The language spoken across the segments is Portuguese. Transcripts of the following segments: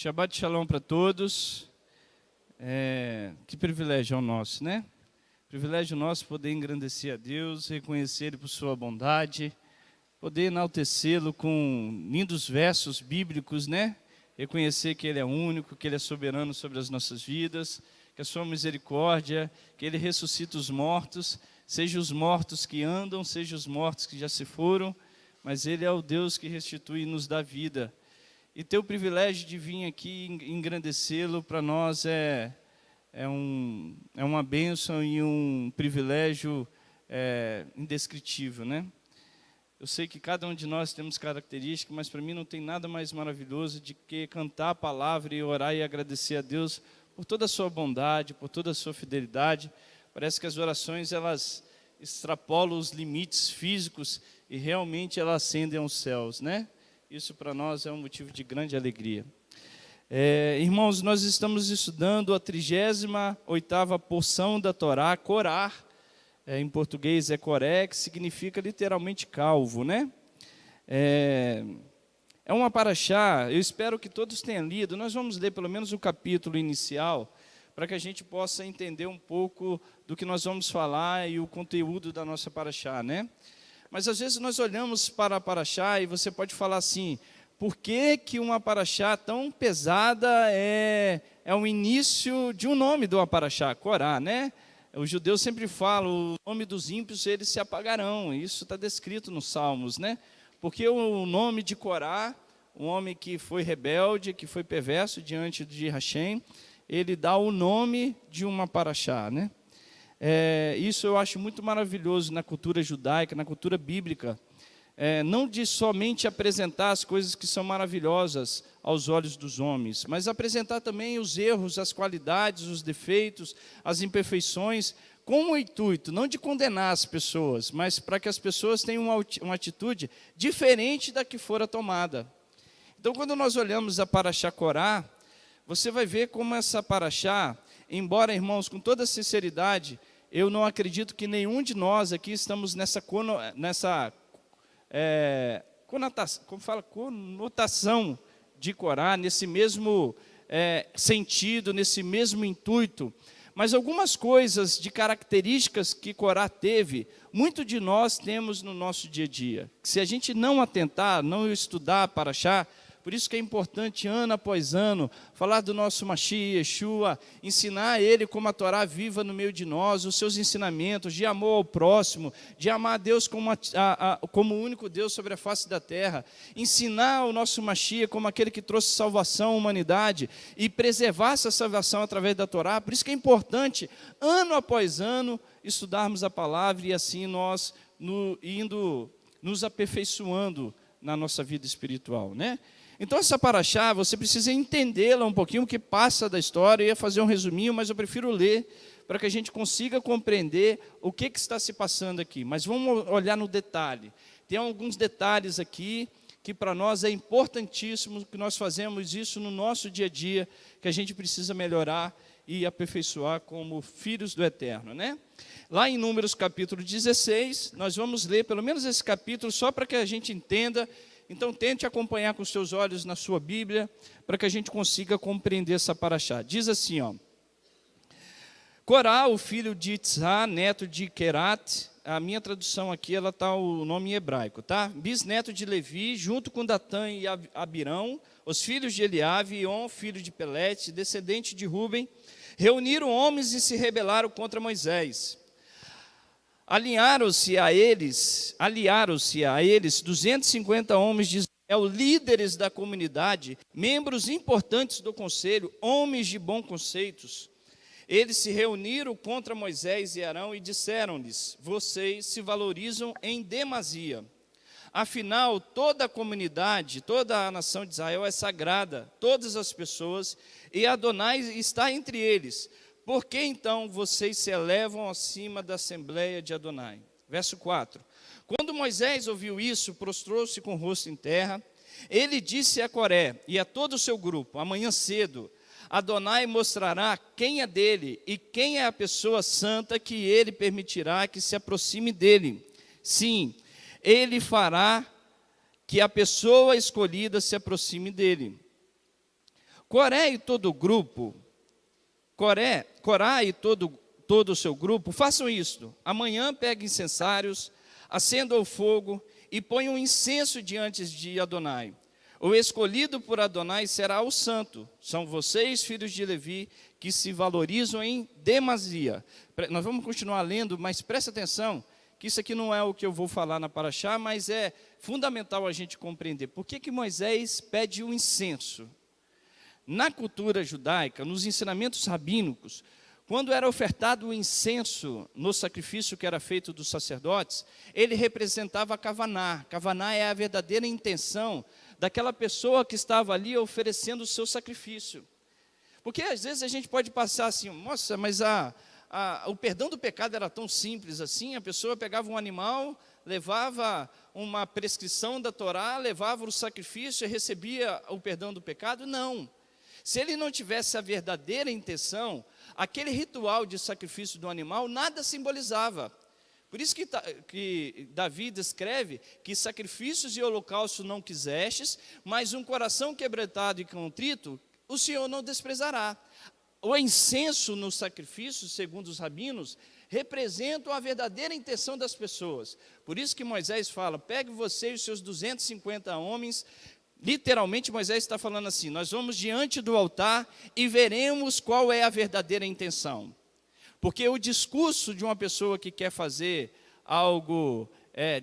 Shabbat Shalom para todos. Que privilégio é o nosso, né? Privilégio nosso poder engrandecer a Deus, reconhecer Ele por sua bondade, poder enaltecê-lo com lindos versos bíblicos, né? Reconhecer que Ele é único, que Ele é soberano sobre as nossas vidas, que a sua misericórdia, que Ele ressuscita os mortos, seja os mortos que andam, seja os mortos que já se foram, mas Ele é o Deus que restitui e nos dá vida. E ter o privilégio de vir aqui engrandecê-lo para nós é uma bênção e um privilégio indescritível, né? Eu sei que cada um de nós temos características, mas para mim não tem nada mais maravilhoso de que cantar a palavra e orar e agradecer a Deus por toda a sua bondade, por toda a sua fidelidade. Parece que as orações, elas extrapolam os limites físicos e realmente elas ascendem aos céus, né? Isso para nós é um motivo de grande alegria. Irmãos, nós estamos estudando a 38ª porção da Torá, Corá, em português é Coré, que significa literalmente calvo, né? É uma paraxá, eu espero que todos tenham lido, nós vamos ler pelo menos o capítulo inicial, para que a gente possa entender um pouco do que nós vamos falar e o conteúdo da nossa paraxá, né? Mas às vezes nós olhamos para a paraxá e você pode falar assim, por que uma paraxá tão pesada é o início de um nome de uma paraxá, Corá, né? Os judeus sempre falam, o nome dos ímpios eles se apagarão, isso está descrito nos Salmos, né? Porque o nome de Corá, um homem que foi rebelde, que foi perverso diante de Hashem, ele dá o nome de uma paraxá, né? Isso eu acho muito maravilhoso na cultura judaica, na cultura bíblica, não de somente apresentar as coisas que são maravilhosas aos olhos dos homens, mas apresentar também os erros, as qualidades, os defeitos, as imperfeições, com o intuito, não de condenar as pessoas, mas para que as pessoas tenham uma atitude diferente da que fora tomada. Então, quando nós olhamos a paraxá Corá, você vai ver como essa paraxá, embora, irmãos, com toda sinceridade, eu não acredito que nenhum de nós aqui estamos nessa conotação de Corá, nesse mesmo sentido, nesse mesmo intuito. Mas algumas coisas de características que Corá teve, muito de nós temos no nosso dia a dia. Se a gente não atentar, não estudar a paraxá, por isso que é importante, ano após ano, falar do nosso Mashiach, Yeshua, ensinar Ele como a Torá viva no meio de nós, os seus ensinamentos de amor ao próximo, de amar a Deus como o único Deus sobre a face da terra, ensinar o nosso Mashiach como aquele que trouxe salvação à humanidade e preservar essa salvação através da Torá. Por isso que é importante, ano após ano, estudarmos a palavra e assim nós nos aperfeiçoando na nossa vida espiritual, né? Então essa paraxá, você precisa entendê-la um pouquinho, o que passa da história. Eu ia fazer um resuminho, mas eu prefiro ler, para que a gente consiga compreender o que está se passando aqui. Mas vamos olhar no detalhe. Tem alguns detalhes aqui, que para nós é importantíssimo, que nós fazemos isso no nosso dia a dia, que a gente precisa melhorar e aperfeiçoar como filhos do Eterno, né? Lá em Números capítulo 16, nós vamos ler pelo menos esse capítulo, só para que a gente entenda. Então, tente acompanhar com os seus olhos na sua Bíblia, para que a gente consiga compreender essa paraxá. Diz assim, ó. Corá, o filho de Itzá, neto de Querat, a minha tradução aqui, ela está o nome em hebraico, tá? Bisneto de Levi, junto com Datã e Abirão, os filhos de Eliave, e On, filho de Pelete, descendente de Ruben, reuniram homens e se rebelaram contra Moisés. Aliaram-se a eles 250 homens de Israel, líderes da comunidade, membros importantes do conselho, homens de bons conceitos. Eles se reuniram contra Moisés e Arão e disseram-lhes: vocês se valorizam em demasia. Afinal, toda a comunidade, toda a nação de Israel é sagrada, todas as pessoas, e Adonai está entre eles. Por que então vocês se elevam acima da assembleia de Adonai? Verso 4. Quando Moisés ouviu isso, prostrou-se com o rosto em terra. Ele disse a Coré e a todo o seu grupo: amanhã cedo, Adonai mostrará quem é dele e quem é a pessoa santa que ele permitirá que se aproxime dele. Sim, ele fará que a pessoa escolhida se aproxime dele. Coré e todo o grupo, Corá e todo o seu grupo, façam isto. Amanhã peguem incensários, acendam o fogo e ponham incenso diante de Adonai. O escolhido por Adonai será o santo. São vocês, filhos de Levi, que se valorizam em demasia. Nós vamos continuar lendo, mas presta atenção, que isso aqui não é o que eu vou falar na Paraxá, mas é fundamental a gente compreender. Por que Moisés pede o incenso? Na cultura judaica, nos ensinamentos rabínicos, quando era ofertado o incenso no sacrifício que era feito dos sacerdotes, ele representava a kavaná. Kavaná é a verdadeira intenção daquela pessoa que estava ali oferecendo o seu sacrifício. Porque às vezes a gente pode passar assim, nossa, mas o perdão do pecado era tão simples assim, a pessoa pegava um animal, levava uma prescrição da Torá, levava o sacrifício e recebia o perdão do pecado. Não. Se ele não tivesse a verdadeira intenção, aquele ritual de sacrifício do animal nada simbolizava. Por isso que Davi descreve que sacrifícios e holocaustos não quisestes, mas um coração quebrantado e contrito, o Senhor não desprezará. O incenso no sacrifício, segundo os rabinos, representa a verdadeira intenção das pessoas. Por isso que Moisés fala, pegue você e os seus 250 homens. Literalmente Moisés está falando assim, nós vamos diante do altar e veremos qual é a verdadeira intenção. Porque o discurso de uma pessoa que quer fazer algo,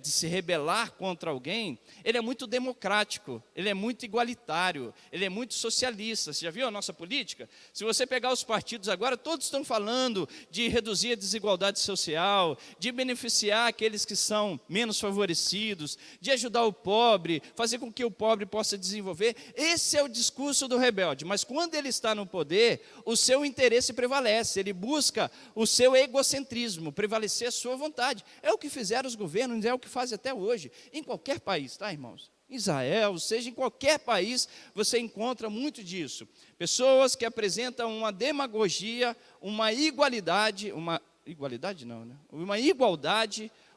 de se rebelar contra alguém, ele é muito democrático, ele é muito igualitário, ele é muito socialista. Você já viu a nossa política? Se você pegar os partidos agora, todos estão falando de reduzir a desigualdade social, de beneficiar aqueles que são menos favorecidos, de ajudar o pobre, fazer com que o pobre possa desenvolver. Esse é o discurso do rebelde, mas quando ele está no poder, o seu interesse prevalece, ele busca o seu egocentrismo, prevalecer a sua vontade. É o que fizeram os governos, é o que fazem até hoje, em qualquer país, tá, irmãos? Israel, seja em qualquer país, você encontra muito disso. Pessoas que apresentam uma demagogia, uma igualdade,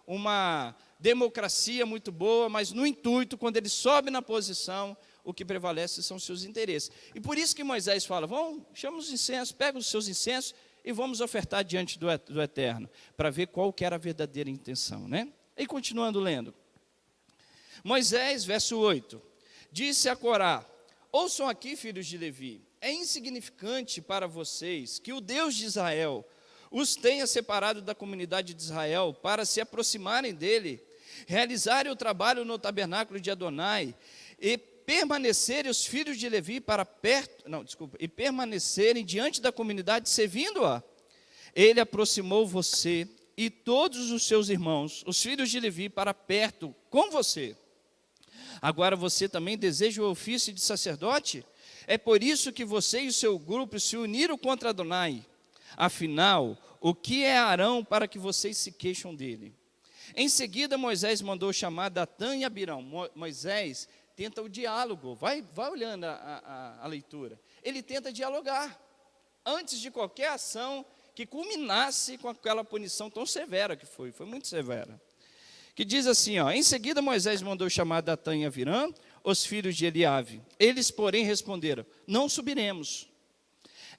uma democracia muito boa, mas no intuito, quando ele sobe na posição, o que prevalece são seus interesses. E por isso que Moisés fala, chama os incensos, pega os seus incensos e vamos ofertar diante do Eterno, para ver qual que era a verdadeira intenção, né? E continuando lendo. Moisés, verso 8, disse a Corá, ouçam aqui, filhos de Levi, é insignificante para vocês que o Deus de Israel os tenha separado da comunidade de Israel para se aproximarem dele, realizarem o trabalho no tabernáculo de Adonai e permanecerem os filhos de Levi e permanecerem diante da comunidade servindo-a. Ele aproximou você e todos os seus irmãos, os filhos de Levi, para perto com você. Agora você também deseja o ofício de sacerdote? É por isso que você e o seu grupo se uniram contra Adonai. Afinal, o que é Arão para que vocês se queixam dele? Em seguida, Moisés mandou chamar Datã e Abirão. Moisés tenta o diálogo, vai olhando a leitura. Ele tenta dialogar, antes de qualquer ação que culminasse com aquela punição tão severa que foi muito severa. Que diz assim, em seguida Moisés mandou chamar Datã e Abirão, os filhos de Eliabe. Eles, porém, responderam, não subiremos.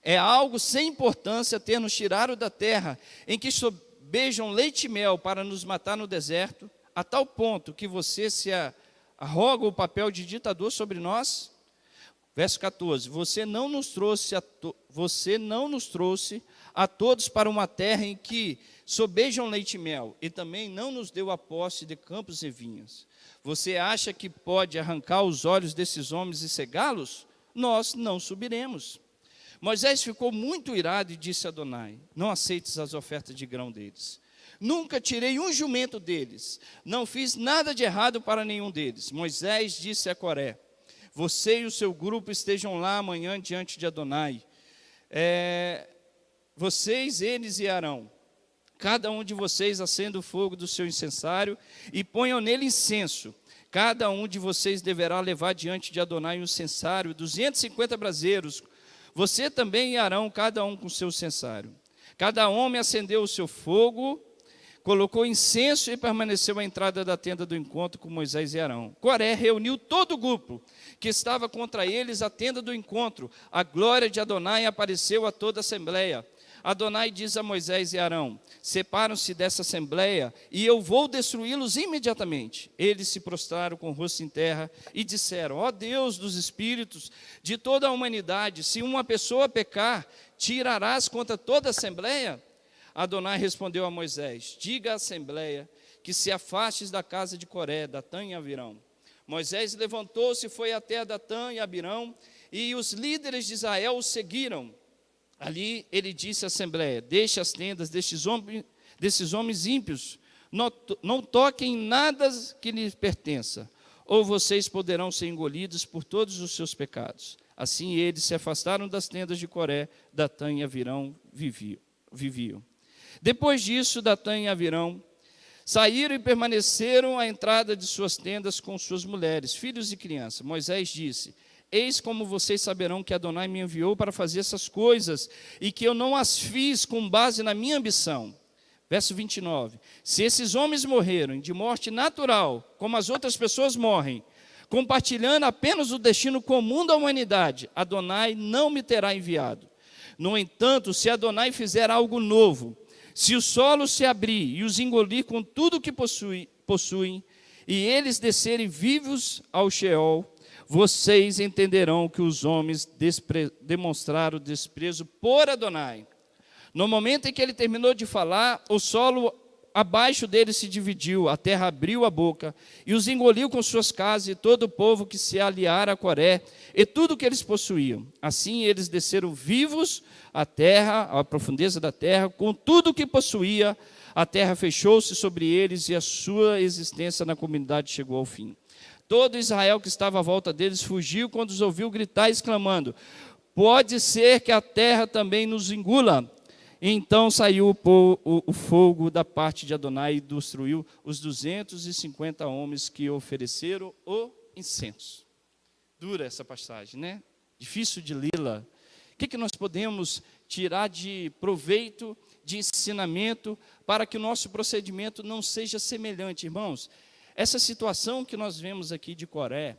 É algo sem importância ter nos tirado da terra em que sobejam leite e mel para nos matar no deserto, a tal ponto que você se arroga o papel de ditador sobre nós? Verso 14, você não nos trouxe a todos para uma terra em que sobejam leite e mel, e também não nos deu a posse de campos e vinhas. Você acha que pode arrancar os olhos desses homens e cegá-los? Nós não subiremos. Moisés ficou muito irado e disse a Adonai, não aceites as ofertas de grão deles. Nunca tirei um jumento deles, não fiz nada de errado para nenhum deles. Moisés disse a Coré, você e o seu grupo estejam lá amanhã diante de Adonai. Vocês, eles e Arão, cada um de vocês acenda o fogo do seu incensário e ponham nele incenso. Cada um de vocês deverá levar diante de Adonai um incensário, 250 braseiros. Você também e Arão, cada um com seu incensário. Cada homem acendeu o seu fogo colocou incenso e permaneceu à entrada da tenda do encontro com Moisés e Arão. Coré reuniu todo o grupo que estava contra eles à tenda do encontro. A glória de Adonai apareceu a toda a assembleia. Adonai diz a Moisés e Arão: separam-se dessa assembleia e eu vou destruí-los imediatamente. Eles se prostraram com o rosto em terra e disseram: ó Deus dos espíritos de toda a humanidade, se uma pessoa pecar, tirarás contra toda a assembleia? Adonai respondeu a Moisés: diga à assembleia que se afastes da casa de Coré, Datã e Abirão. Moisés levantou-se e foi até Datã e Abirão, e os líderes de Israel o seguiram. Ali ele disse à assembleia: deixe as tendas desses homens ímpios, não toquem nada que lhes pertença, ou vocês poderão ser engolidos por todos os seus pecados. Assim eles se afastaram das tendas de Coré, Datã e Abirão viviam. Depois disso, Datã e Abirão saíram e permaneceram à entrada de suas tendas com suas mulheres, filhos e crianças. Moisés disse: eis como vocês saberão que Adonai me enviou para fazer essas coisas, e que eu não as fiz com base na minha ambição. Verso 29. Se esses homens morreram de morte natural, como as outras pessoas morrem, compartilhando apenas o destino comum da humanidade, Adonai não me terá enviado. No entanto, se Adonai fizer algo novo, se o solo se abrir e os engolir com tudo o que possuem, e eles descerem vivos ao Sheol, vocês entenderão que os homens demonstraram desprezo por Adonai. No momento em que ele terminou de falar, o solo abaixo deles se dividiu, a terra abriu a boca e os engoliu com suas casas e todo o povo que se aliara a Coré e tudo o que eles possuíam. Assim eles desceram vivos à terra, à profundeza da terra, com tudo o que possuía. A terra fechou-se sobre eles e a sua existência na comunidade chegou ao fim. Todo Israel que estava à volta deles fugiu quando os ouviu gritar, exclamando: pode ser que a terra também nos engula. Então saiu o fogo da parte de Adonai e destruiu os 250 homens que ofereceram o incenso. Dura essa passagem, né? Difícil de lê-la. O que nós podemos tirar de proveito, de ensinamento, para que o nosso procedimento não seja semelhante, irmãos? Essa situação que nós vemos aqui de Coré,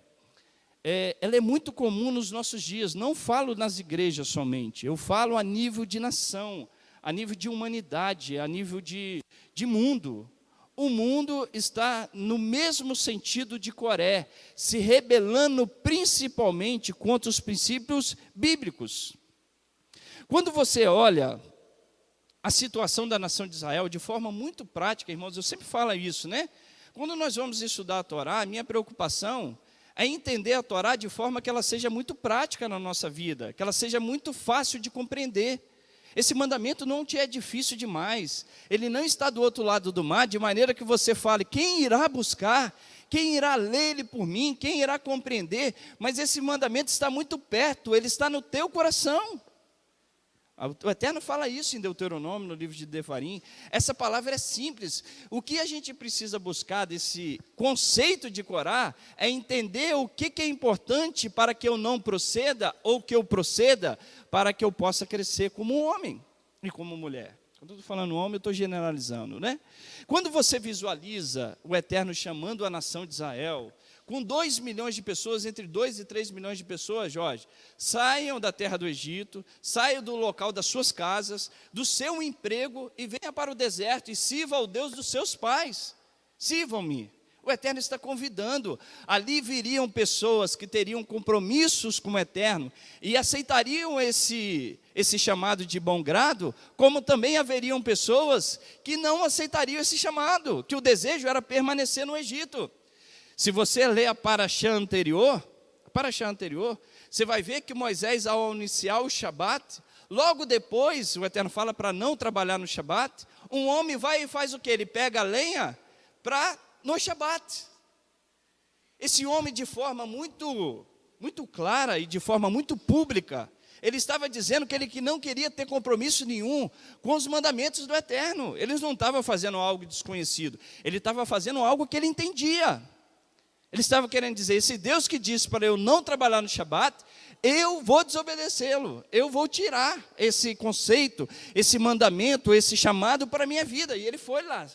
ela é muito comum nos nossos dias. Não falo nas igrejas somente, eu falo a nível de nação, a nível de humanidade, a nível de mundo. O mundo está no mesmo sentido de Coré, se rebelando principalmente contra os princípios bíblicos. Quando você olha a situação da nação de Israel de forma muito prática, irmãos, eu sempre falo isso, né? Quando nós vamos estudar a Torá, a minha preocupação é entender a Torá de forma que ela seja muito prática na nossa vida, que ela seja muito fácil de compreender. Esse mandamento não te é difícil demais, ele não está do outro lado do mar, de maneira que você fale: quem irá buscar, quem irá ler ele por mim, quem irá compreender? Mas esse mandamento está muito perto, ele está no teu coração. O Eterno fala isso em Deuteronômio, no livro de Devarim. Essa palavra é simples. O que a gente precisa buscar desse conceito de Corá é entender o que é importante para que eu não proceda, ou que eu proceda para que eu possa crescer como homem e como mulher. Quando eu estou falando homem, eu estou generalizando, né? Quando você visualiza o Eterno chamando a nação de Israel, com 2 milhões de pessoas, entre 2 e 3 milhões de pessoas, Jorge, saiam da terra do Egito, saiam do local das suas casas, do seu emprego, e venham para o deserto, e sirvam ao Deus dos seus pais. Sirvam-me. O Eterno está convidando. Ali viriam pessoas que teriam compromissos com o Eterno, e aceitariam esse chamado de bom grado, como também haveriam pessoas que não aceitariam esse chamado, que o desejo era permanecer no Egito. Se você ler a paraxá anterior, você vai ver que Moisés, ao iniciar o Shabat, logo depois, o Eterno fala para não trabalhar no Shabat, um homem vai e faz o quê? Ele pega a lenha no Shabat. Esse homem, de forma muito clara e de forma muito pública, ele estava dizendo que ele não queria ter compromisso nenhum com os mandamentos do Eterno. Ele não estava fazendo algo desconhecido, ele estava fazendo algo que ele entendia. Ele estava querendo dizer: esse Deus que disse para eu não trabalhar no Shabat, eu vou desobedecê-lo, eu vou tirar esse conceito, esse mandamento, esse chamado para a minha vida. E ele foi lá,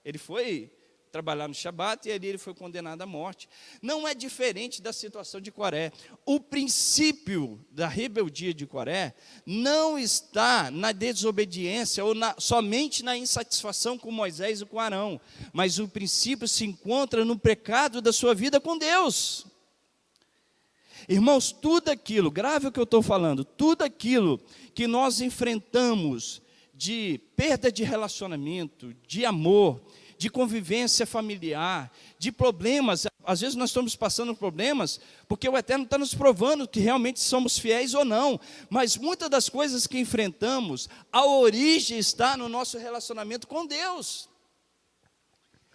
Ele foi trabalhar no Shabat e ali ele foi condenado à morte. Não é diferente da situação de Coré. O princípio da rebeldia de Coré não está na desobediência ou somente na insatisfação com Moisés e com Arão, mas o princípio se encontra no pecado da sua vida com Deus. Irmãos, tudo aquilo, grave o que eu estou falando, tudo aquilo que nós enfrentamos de perda de relacionamento, de amor, de convivência familiar, de problemas, às vezes nós estamos passando problemas, porque o Eterno está nos provando que realmente somos fiéis ou não, mas muitas das coisas que enfrentamos, a origem está no nosso relacionamento com Deus.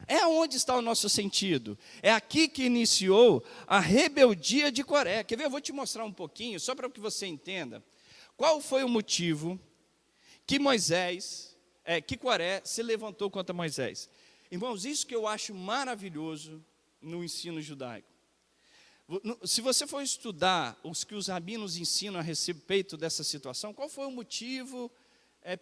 É onde está o nosso sentido. É aqui que iniciou a rebeldia de Coré. Quer ver? Eu vou te mostrar um pouquinho, só para que você entenda. Qual foi o motivo que que Coré se levantou contra Moisés? Irmãos, isso que eu acho maravilhoso no ensino judaico. Se você for estudar os que os rabinos ensinam a respeito dessa situação, qual foi o motivo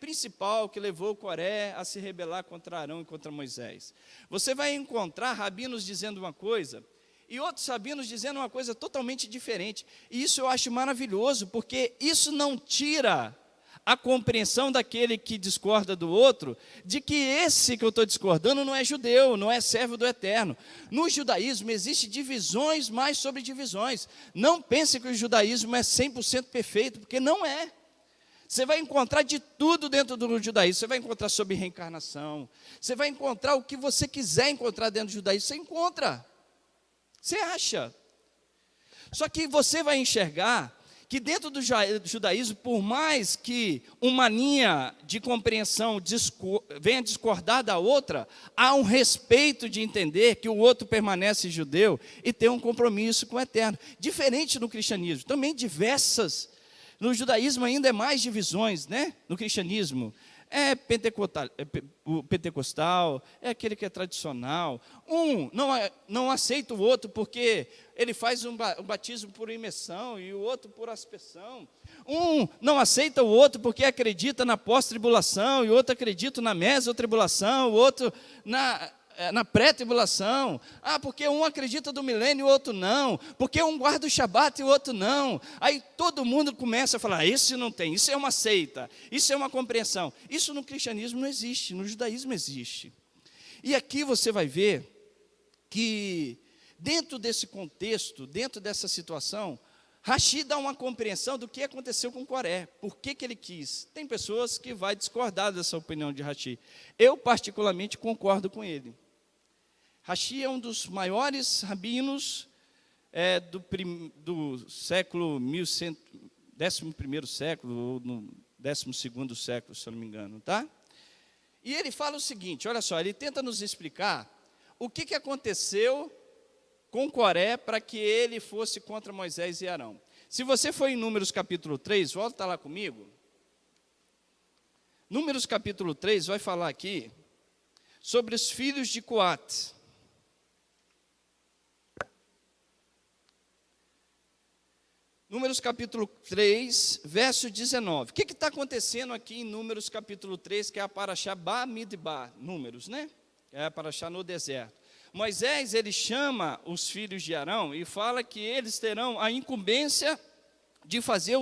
principal que levou Coré a se rebelar contra Arão e contra Moisés? Você vai encontrar rabinos dizendo uma coisa e outros rabinos dizendo uma coisa totalmente diferente. E isso eu acho maravilhoso, porque isso não tira a compreensão daquele que discorda do outro, de que esse que eu estou discordando não é judeu, não é servo do Eterno. No judaísmo existem divisões mais sobre divisões. Não pense que o judaísmo é 100% perfeito, porque não é. Você vai encontrar de tudo dentro do judaísmo. Você vai encontrar sobre reencarnação, você vai encontrar o que você quiser encontrar dentro do judaísmo, você encontra. Você acha. Só que você vai enxergar que dentro do judaísmo, por mais que uma linha de compreensão venha discordar da outra, há um respeito de entender que o outro permanece judeu e tem um compromisso com o Eterno. Diferente no cristianismo, também diversas. No judaísmo ainda é mais divisões, né? No cristianismo. É pentecostal, é aquele que é tradicional. Um não aceita o outro porque ele faz um batismo por imersão e o outro por aspersão. Um não aceita o outro porque acredita na pós-tribulação e o outro acredita na mesotribulação, o outro na pré-tribulação. Porque um acredita do milênio e o outro não, porque um guarda o Shabat e o outro não. Aí todo mundo começa a falar, esse não tem, isso é uma seita, isso é uma compreensão. Isso no cristianismo não existe, no judaísmo existe. E aqui você vai ver que dentro desse contexto, dentro dessa situação, Rashi dá uma compreensão do que aconteceu com Coré, por que ele quis. Tem pessoas que vão discordar dessa opinião de Rashi. Eu particularmente concordo com ele. Rashi é um dos maiores rabinos do século 11º século, ou no 12º século, se eu não me engano, tá? E ele fala o seguinte, olha só, ele tenta nos explicar o que aconteceu com Coré para que ele fosse contra Moisés e Arão. Se você for em Números capítulo 3, volta lá comigo. Números capítulo 3 vai falar aqui sobre os filhos de Coate. Números capítulo 3, verso 19. O que está acontecendo aqui em Números capítulo 3, que é a Parashá Bamidbar, Números, né? É a Parashá no deserto. Moisés, ele chama os filhos de Arão e fala que eles terão a incumbência de fazer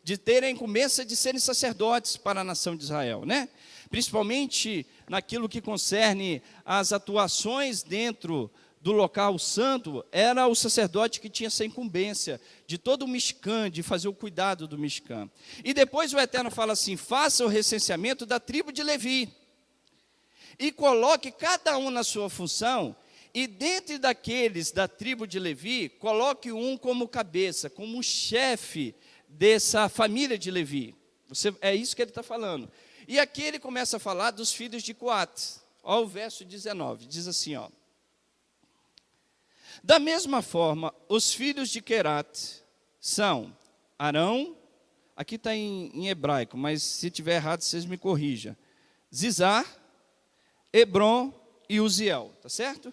de terem a incumbência de serem sacerdotes para a nação de Israel, né? Principalmente naquilo que concerne as atuações dentro do local santo, era o sacerdote que tinha essa incumbência de todo o Mishkan, de fazer o cuidado do Mishkan. E depois o Eterno fala assim, faça o recenseamento da tribo de Levi, e coloque cada um na sua função, e dentre daqueles da tribo de Levi, coloque um como cabeça, como chefe dessa família de Levi. É isso que ele está falando. E aqui ele começa a falar dos filhos de Coate. Olha o verso 19, diz assim, ó. Da mesma forma, os filhos de Querate são Arão, aqui está em hebraico, mas se tiver errado, vocês me corrijam. Zizar, Hebron e Uziel, tá certo?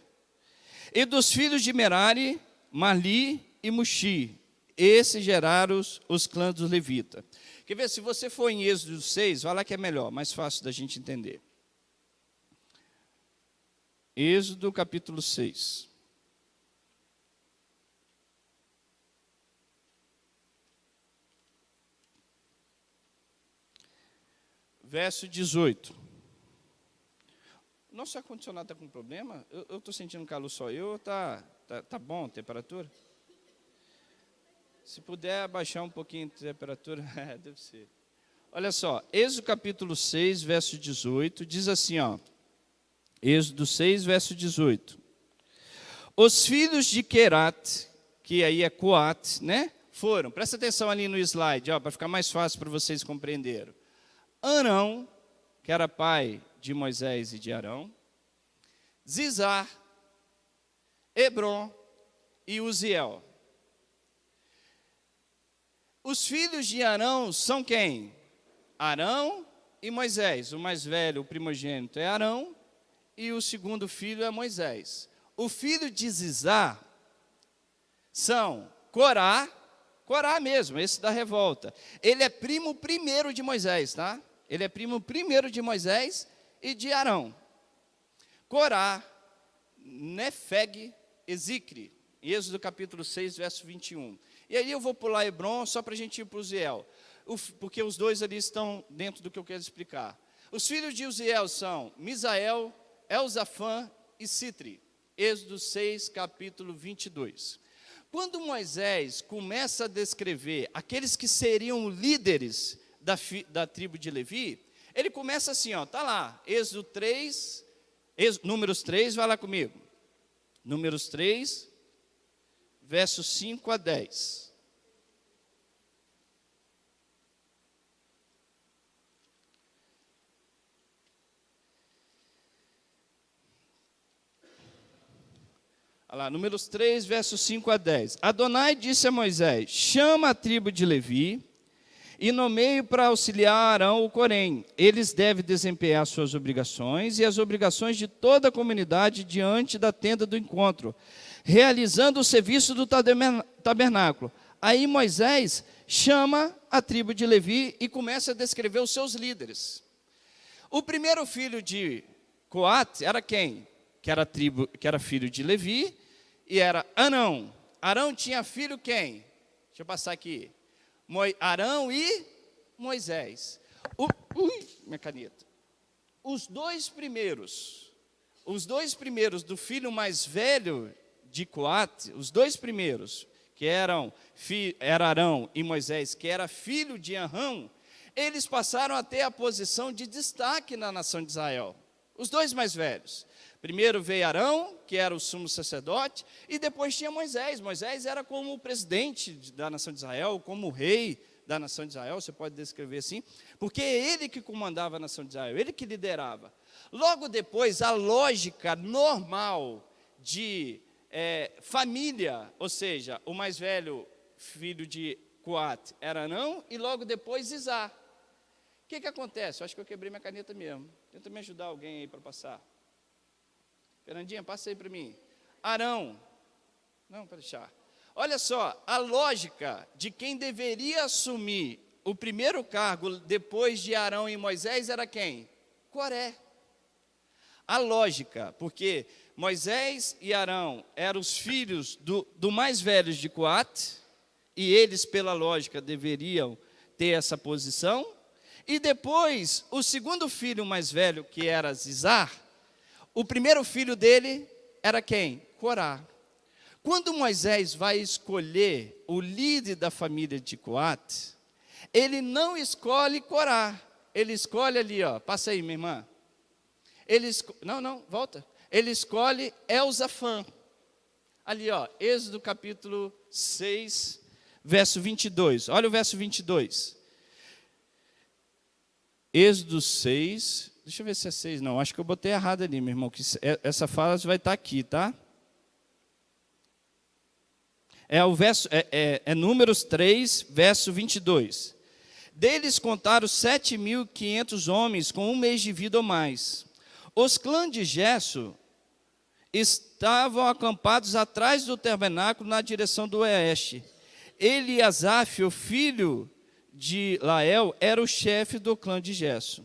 E dos filhos de Merari, Mali e Mushi. Esses geraram os clãs dos levitas. Quer ver, se você for em Êxodo 6, vai lá que é melhor, mais fácil da gente entender. Êxodo capítulo 6. Verso 18. Nosso ar-condicionado está com problema? Eu estou sentindo calor só eu, tá bom a temperatura? Se puder abaixar um pouquinho a temperatura, deve ser. Olha só, Êxodo capítulo 6, verso 18, diz assim, ó. Êxodo 6, verso 18. Os filhos de Querat, que aí é Coate, né? Foram, presta atenção ali no slide, ó, para ficar mais fácil para vocês compreenderem. Arão, que era pai de Moisés e de Arão, Zizar, Hebron e Uziel. Os filhos de Arão são quem? Arão e Moisés. O mais velho, o primogênito, é Arão, e o segundo filho é Moisés. O filho de Zizar são Corá mesmo, esse da revolta. Ele é primo primeiro de Moisés, tá? Ele é primo primeiro de Moisés e de Arão. Corá, Nefeg e Zicre. Êxodo capítulo 6, verso 21. E aí eu vou pular Hebron só para a gente ir para Uziel, porque os dois ali estão dentro do que eu quero explicar. Os filhos de Uziel são Misael, Elzafã e Citri. Êxodo 6, capítulo 22. Quando Moisés começa a descrever aqueles que seriam líderes da tribo de Levi, ele começa assim, ó, tá lá, Êxodo 3, Números 3, vai lá comigo. Números 3, versos 5 a 10. Olha lá, Números 3, versos 5 a 10. Adonai disse a Moisés, chama a tribo de Levi e nomeie para auxiliar Arão o Corém. Eles devem desempenhar suas obrigações e as obrigações de toda a comunidade diante da tenda do encontro, realizando o serviço do tabernáculo. Aí Moisés chama a tribo de Levi e começa a descrever os seus líderes. O primeiro filho de Coate era quem? Que era filho de Levi, e era Arão. Arão tinha filho quem? Deixa eu passar aqui. Arão e Moisés. Minha caneta. Os dois primeiros do filho mais velho de Coate, os dois primeiros, que era Arão e Moisés, que era filho de Arão, eles passaram a ter a posição de destaque na nação de Israel. Os dois mais velhos. Primeiro veio Arão, que era o sumo sacerdote, e depois tinha Moisés. Moisés era como o presidente da nação de Israel, como o rei da nação de Israel, você pode descrever assim, porque é ele que comandava a nação de Israel, ele que liderava. Logo depois, a lógica normal de família, ou seja, o mais velho filho de Coate era Arão, e logo depois Zizar. O que acontece? Eu acho que eu quebrei minha caneta mesmo. Tenta me ajudar alguém aí para passar. Fernandinha, passa aí para mim. Arão. Não, para deixar. Olha só, a lógica de quem deveria assumir o primeiro cargo depois de Arão e Moisés era quem? Coré. A lógica, porque Moisés e Arão eram os filhos do mais velho de Coate, e eles, pela lógica, deveriam ter essa posição. E depois, o segundo filho mais velho, que era Zizar, o primeiro filho dele era quem? Corá. Quando Moisés vai escolher o líder da família de Coate, ele não escolhe Corá, ele escolhe ali, ó, passa aí, minha irmã. Volta. Ele escolhe Elzafã. Ali, ó, Êxodo capítulo 6, verso 22. Olha o verso 22. Êxodo 6, deixa eu ver se é 6, não, acho que eu botei errado ali, meu irmão, que essa fala vai estar aqui, tá? Números 3, verso 22. Deles contaram 7.500 homens com 1 mês de vida ou mais. Os clãs de Gerson estavam acampados atrás do tabernáculo na direção do oeste. Eliasaf, o filho de Lael, era o chefe do clã de Gerson.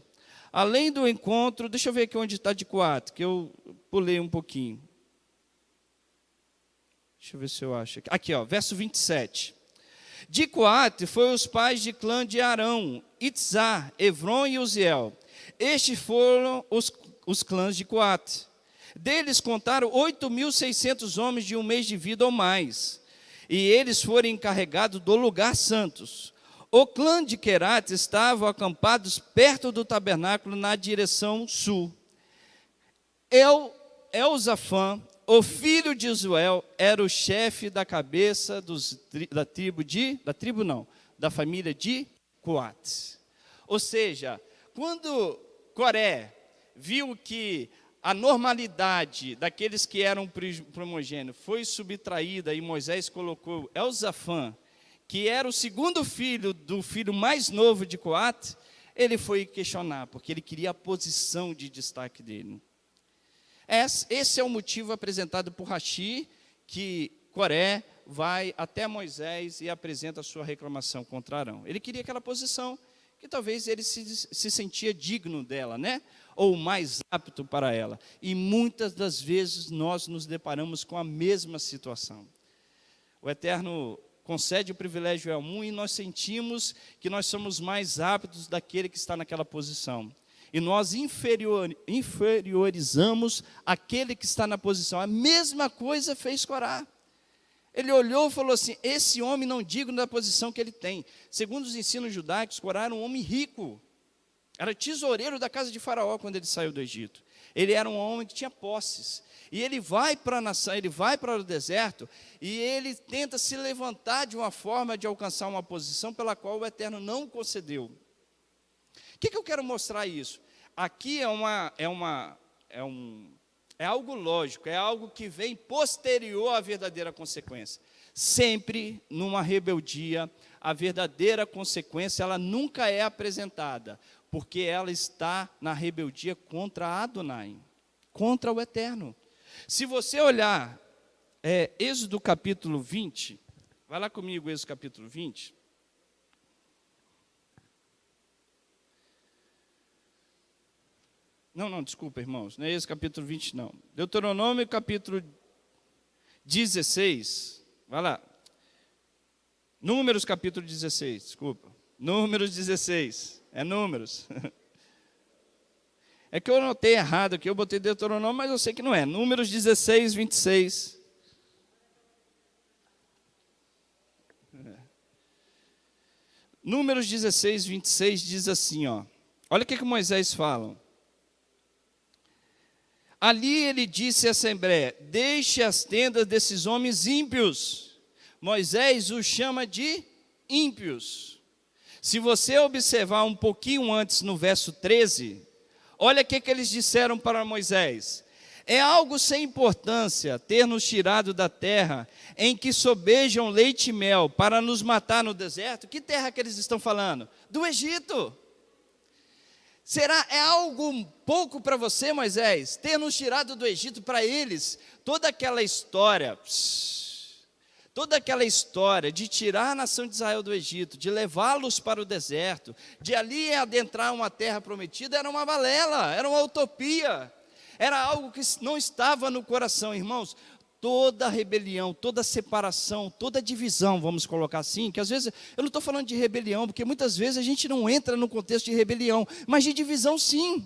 Além do encontro, deixa eu ver aqui onde está de Coate, que eu pulei um pouquinho. Deixa eu ver se eu acho. Aqui, ó, verso 27. De Coate foi os pais de clã de Arão, Itzar, Evron e Uziel. Estes foram os clãs de Coate. Deles contaram 8.600 homens de um mês de vida ou mais. E eles foram encarregados do lugar santos. O clã de Querate estava acampados perto do tabernáculo na direção sul. Elzafã, o filho de Uziel, era o chefe da cabeça da família de Coate. Ou seja, quando Coré viu que a normalidade daqueles que eram primogênitos foi subtraída e Moisés colocou Elzafã, que era o segundo filho do filho mais novo de Coate, ele foi questionar, porque ele queria a posição de destaque dele. Esse é o motivo apresentado por Rashi, que Coré vai até Moisés e apresenta a sua reclamação contra Arão. Ele queria aquela posição, que talvez ele se sentia digno dela, né? Ou mais apto para ela. E muitas das vezes nós nos deparamos com a mesma situação. O Eterno concede o privilégio a um e nós sentimos que nós somos mais aptos daquele que está naquela posição. E nós inferiorizamos aquele que está na posição. A mesma coisa fez Corá. Ele olhou e falou assim, esse homem não digno da posição que ele tem. Segundo os ensinos judaicos, Corá era um homem rico. Era tesoureiro da casa de Faraó quando ele saiu do Egito. Ele era um homem que tinha posses. E ele vai para a nação, ele vai para o deserto, e ele tenta se levantar de uma forma de alcançar uma posição pela qual o Eterno não concedeu. O que eu quero mostrar isso? Aqui é algo lógico, é algo que vem posterior à verdadeira consequência. Sempre numa rebeldia, a verdadeira consequência, ela nunca é apresentada, porque ela está na rebeldia contra Adonai, contra o Eterno. Se você olhar Êxodo capítulo 20, vai lá comigo, Êxodo capítulo 20. Não, desculpa, irmãos, não é esse capítulo 20, não. Deuteronômio, capítulo 16, vai lá. Números, capítulo 16, desculpa. Números 16, é Números. É que eu anotei errado aqui, eu botei Deuteronômio, mas eu sei que não é. Números 16, 26. Números 16, 26 diz assim, ó. Olha o que Moisés fala. Ali ele disse à Assembleia, deixe as tendas desses homens ímpios. Moisés os chama de ímpios. Se você observar um pouquinho antes no verso 13, olha o que eles disseram para Moisés. É algo sem importância ter nos tirado da terra em que sobejam leite e mel para nos matar no deserto. Que terra que eles estão falando? Do Egito. É algo pouco para você, Moisés, ter nos tirado do Egito? Para eles, toda aquela história de tirar a nação de Israel do Egito, de levá-los para o deserto, de ali adentrar uma terra prometida, era uma balela, era uma utopia, era algo que não estava no coração, irmãos. Toda rebelião, toda separação, toda divisão, vamos colocar assim, que às vezes, eu não estou falando de rebelião, porque muitas vezes a gente não entra no contexto de rebelião, mas de divisão sim.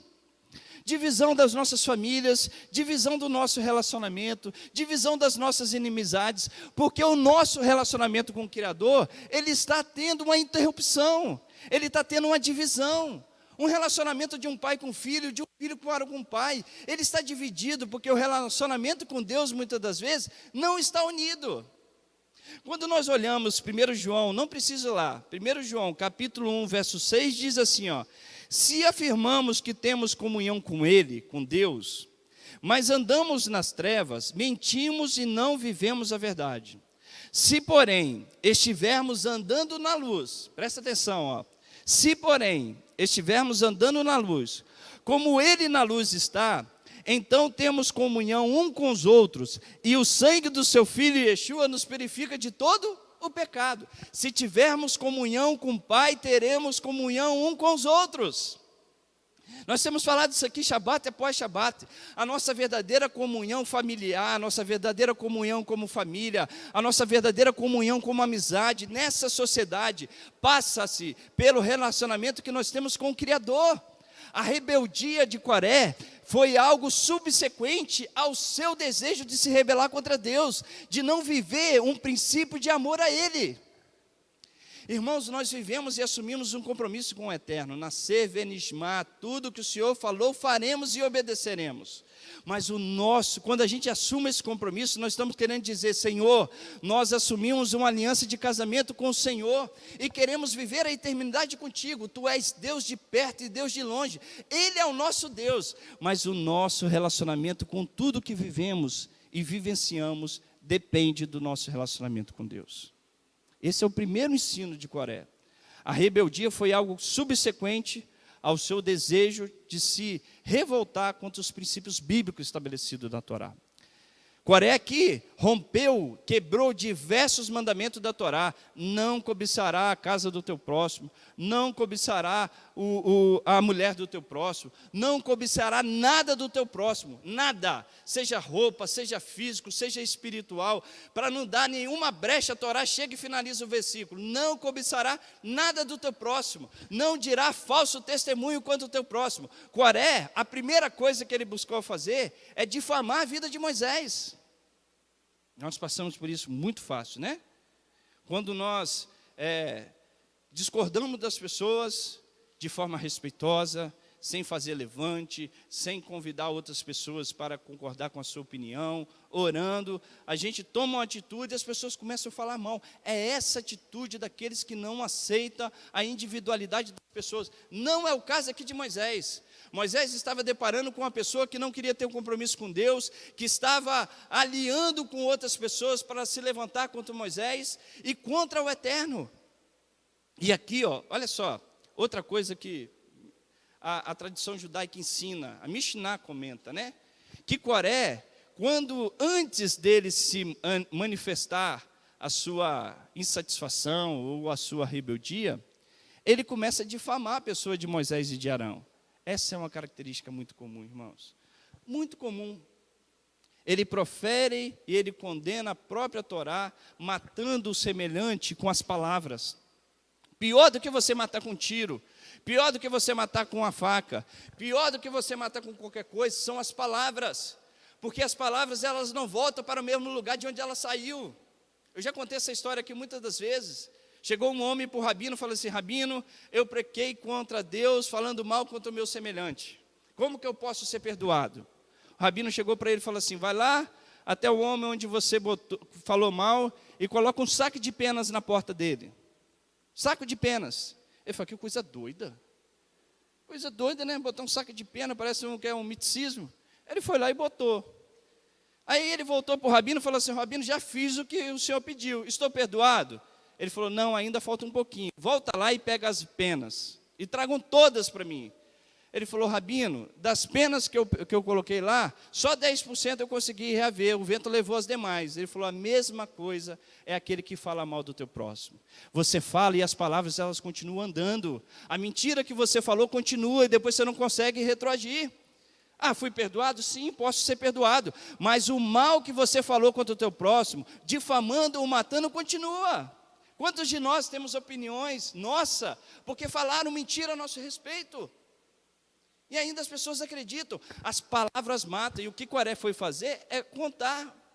Divisão das nossas famílias, divisão do nosso relacionamento, divisão das nossas inimizades, porque o nosso relacionamento com o Criador, ele está tendo uma interrupção, ele está tendo uma divisão. Um relacionamento de um pai com filho, de um filho para com um pai, ele está dividido, porque o relacionamento com Deus, muitas das vezes, não está unido. Quando nós olhamos 1 João, não precisa ir lá, 1 João, capítulo 1, verso 6, diz assim, ó, se afirmamos que temos comunhão com Ele, com Deus, mas andamos nas trevas, mentimos e não vivemos a verdade. Se, porém, estivermos andando na luz, presta atenção, ó, se, porém, estivermos andando na luz, como Ele na luz está, então temos comunhão um com os outros, e o sangue do seu Filho Yeshua nos purifica de todo o pecado. Se tivermos comunhão com o Pai, teremos comunhão um com os outros. Nós temos falado isso aqui, Shabat após Shabat. A nossa verdadeira comunhão familiar, a nossa verdadeira comunhão como família, a nossa verdadeira comunhão como amizade, nessa sociedade, passa-se pelo relacionamento que nós temos com o Criador. A rebeldia de Coré foi algo subsequente ao seu desejo de se rebelar contra Deus, de não viver um princípio de amor a Ele. Irmãos, nós vivemos e assumimos um compromisso com o Eterno, nascer, venishmar, tudo que o Senhor falou, faremos e obedeceremos. Mas quando a gente assume esse compromisso, nós estamos querendo dizer, Senhor, nós assumimos uma aliança de casamento com o Senhor, e queremos viver a eternidade contigo, Tu és Deus de perto e Deus de longe, Ele é o nosso Deus, mas o nosso relacionamento com tudo que vivemos e vivenciamos, depende do nosso relacionamento com Deus. Esse é o primeiro ensino de Coré. A rebeldia foi algo subsequente ao seu desejo de se revoltar contra os princípios bíblicos estabelecidos na Torá. Coré aqui rompeu, quebrou diversos mandamentos da Torá. Não cobiçará a casa do teu próximo, não cobiçará a mulher do teu próximo, não cobiçará nada do teu próximo, nada, seja roupa, seja físico, seja espiritual, para não dar nenhuma brecha. A Torá chega e finaliza o versículo: não cobiçará nada do teu próximo, não dirá falso testemunho contra o teu próximo. Coré, a primeira coisa que ele buscou fazer é difamar a vida de Moisés. Nós passamos por isso muito fácil, né? Quando nós discordamos das pessoas de forma respeitosa, sem fazer levante, sem convidar outras pessoas para concordar com a sua opinião, orando, a gente toma uma atitude e as pessoas começam a falar mal. É essa atitude daqueles que não aceitam a individualidade das pessoas. Não é o caso aqui de Moisés. Moisés estava deparando com uma pessoa que não queria ter um compromisso com Deus, que estava aliando com outras pessoas para se levantar contra Moisés e contra o Eterno. E aqui, olha só, outra coisa que a tradição judaica ensina, a Mishnah comenta, né? Que Coré, antes dele se manifestar a sua insatisfação ou a sua rebeldia, ele começa a difamar a pessoa de Moisés e de Arão. Essa é uma característica muito comum, irmãos. Muito comum. Ele profere e ele condena a própria Torá, matando o semelhante com as palavras. Pior do que você matar com um tiro, pior do que você matar com uma faca, pior do que você matar com qualquer coisa, são as palavras. Porque as palavras, elas não voltam para o mesmo lugar de onde ela saiu. Eu já contei essa história aqui muitas das vezes. Chegou um homem para o rabino e falou assim: rabino, eu pequei contra Deus, falando mal contra o meu semelhante. Como que eu posso ser perdoado? O rabino chegou para ele e falou assim: vai lá até o homem onde você falou mal e coloca um saco de penas na porta dele. Saco de penas. Ele falou: que coisa doida. Coisa doida, né? Botar um saco de pena, parece que é um miticismo. Ele foi lá e botou. Aí ele voltou para o rabino e falou assim: rabino, já fiz o que o senhor pediu, estou perdoado? Ele falou: não, ainda falta um pouquinho. Volta lá e pega as penas. E tragam todas para mim. Ele falou: rabino, das penas que eu coloquei lá, só 10% eu consegui reaver, o vento levou as demais. Ele falou: a mesma coisa é aquele que fala mal do teu próximo. Você fala e as palavras, elas continuam andando. A mentira que você falou continua e depois você não consegue retroagir. Ah, fui perdoado? Sim, posso ser perdoado. Mas o mal que você falou contra o teu próximo, difamando ou matando, continua. Quantos de nós temos opiniões, nossa, porque falaram mentira a nosso respeito? E ainda as pessoas acreditam. As palavras matam. E o que Coré foi fazer é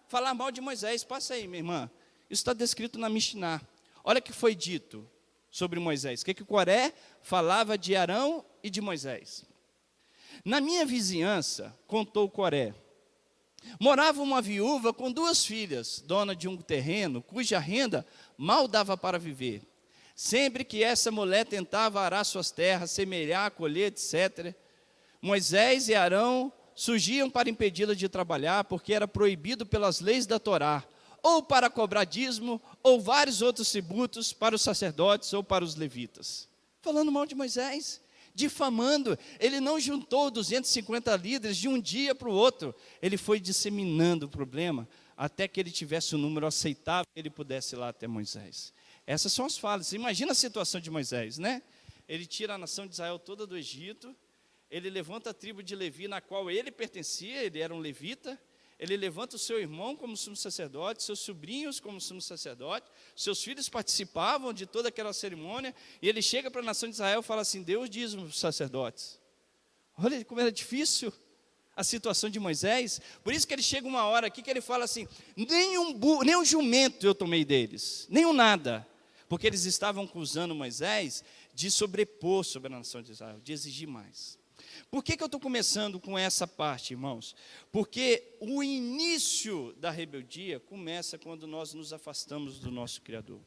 falar mal de Moisés. Passa aí, minha irmã. Isso está descrito na Mishnah. Olha o que foi dito sobre Moisés. O que Coré falava de Arão e de Moisés. Na minha vizinhança, contou Coré, morava uma viúva com 2 filhas, dona de um terreno, cuja renda mal dava para viver. Sempre que essa mulher tentava arar suas terras, semear, colher, etc., Moisés e Arão surgiam para impedi-la de trabalhar, porque era proibido pelas leis da Torá, ou para cobrar dízimo, ou vários outros tributos para os sacerdotes ou para os levitas. Falando mal de Moisés, difamando. Ele não juntou 250 líderes de um dia para o outro. Ele foi disseminando o problema, até que ele tivesse um número aceitável, que ele pudesse ir lá até Moisés. Essas são as falas. Imagina a situação de Moisés, né? Ele tira a nação de Israel toda do Egito, ele levanta a tribo de Levi, na qual ele pertencia, ele era um levita. Ele levanta o seu irmão como sumo sacerdote, seus sobrinhos como sumo sacerdote, seus filhos participavam de toda aquela cerimônia, e ele chega para a nação de Israel e fala assim: Deus diz os sacerdotes. Olha como era difícil a situação de Moisés. Por isso que ele chega uma hora aqui que ele fala assim: nem um jumento eu tomei deles, nem um nada, porque eles estavam acusando Moisés de sobrepor sobre a nação de Israel, de exigir mais. Por que eu estou começando com essa parte, irmãos? Porque o início da rebeldia começa quando nós nos afastamos do nosso Criador.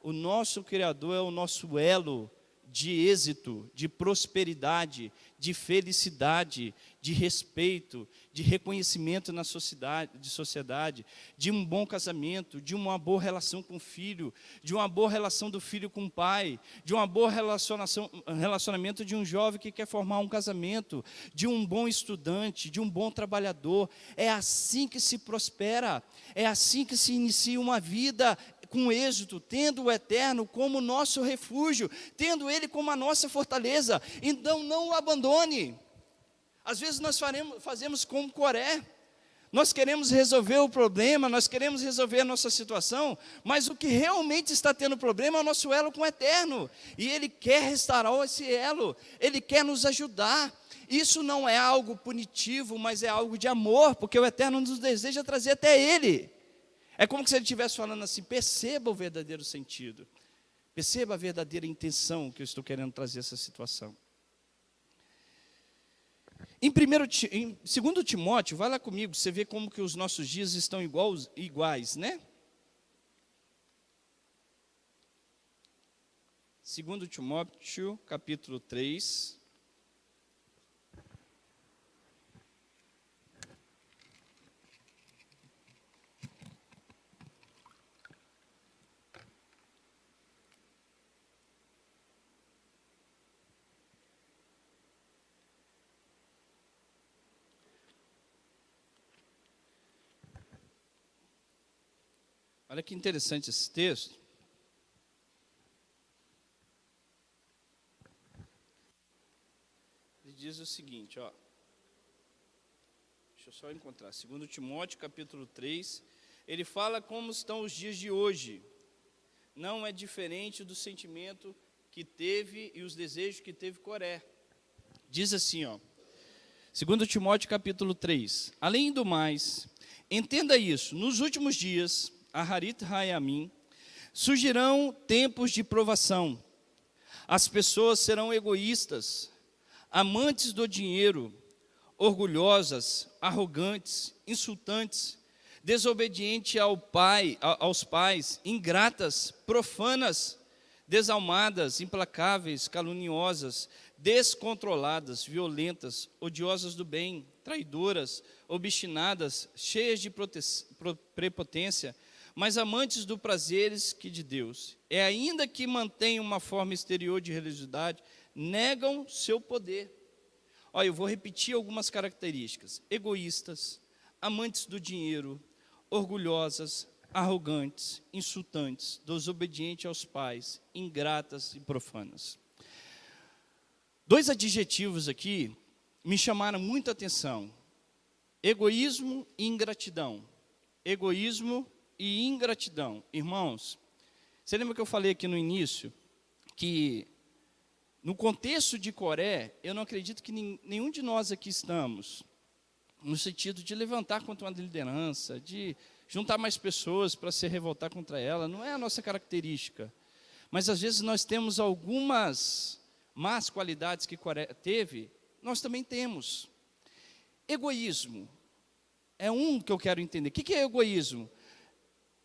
O nosso Criador é o nosso elo de êxito, de prosperidade, de felicidade, de respeito, de reconhecimento na sociedade, de um bom casamento, de uma boa relação com o filho, de uma boa relação do filho com o pai, de uma boa relacionamento de um jovem que quer formar um casamento, de um bom estudante, de um bom trabalhador. É assim que se prospera, é assim que se inicia uma vida com êxito, tendo o eterno como nosso refúgio, tendo ele como a nossa fortaleza. Então não o abandone. Às vezes nós fazemos como Coré, nós queremos resolver o problema, nós queremos resolver a nossa situação, mas o que realmente está tendo problema é o nosso elo com o eterno, e ele quer restaurar esse elo, ele quer nos ajudar. Isso não é algo punitivo, mas é algo de amor, porque o eterno nos deseja trazer até ele. É como se ele estivesse falando assim: perceba o verdadeiro sentido, perceba a verdadeira intenção que eu estou querendo trazer essa situação. Em 2 Timóteo, vai lá comigo, você vê como que os nossos dias estão iguais, né? 2 Timóteo, capítulo 3. Olha que interessante esse texto. Ele diz o seguinte, ó. Deixa eu só encontrar. 2 Timóteo, capítulo 3. Ele fala como estão os dias de hoje. Não é diferente do sentimento que teve e os desejos que teve Coré. Diz assim, ó. 2 Timóteo, capítulo 3. Além do mais, entenda isso. Nos últimos dias, Aharit Hayamim, surgirão tempos de provação. As pessoas serão egoístas, amantes do dinheiro, orgulhosas, arrogantes, insultantes, desobedientes aos pais, ingratas, profanas, desalmadas, implacáveis, caluniosas, descontroladas, violentas, odiosas do bem, traidoras, obstinadas, cheias de prepotência, mas amantes dos prazeres que de Deus. É ainda que mantenham uma forma exterior de religiosidade, negam seu poder. Olha, eu vou repetir algumas características: egoístas, amantes do dinheiro, orgulhosas, arrogantes, insultantes, desobedientes aos pais, ingratas e profanas. 2 adjetivos aqui me chamaram muita atenção: egoísmo e ingratidão. Egoísmo e ingratidão. Irmãos, você lembra que eu falei aqui no início que no contexto de Coré, eu não acredito que nenhum de nós aqui estamos no sentido de levantar contra uma liderança, de juntar mais pessoas para se revoltar contra ela. Não é a nossa característica. Mas às vezes nós temos algumas más qualidades que Coré teve, nós também temos. Egoísmo é um que eu quero entender. O que é egoísmo?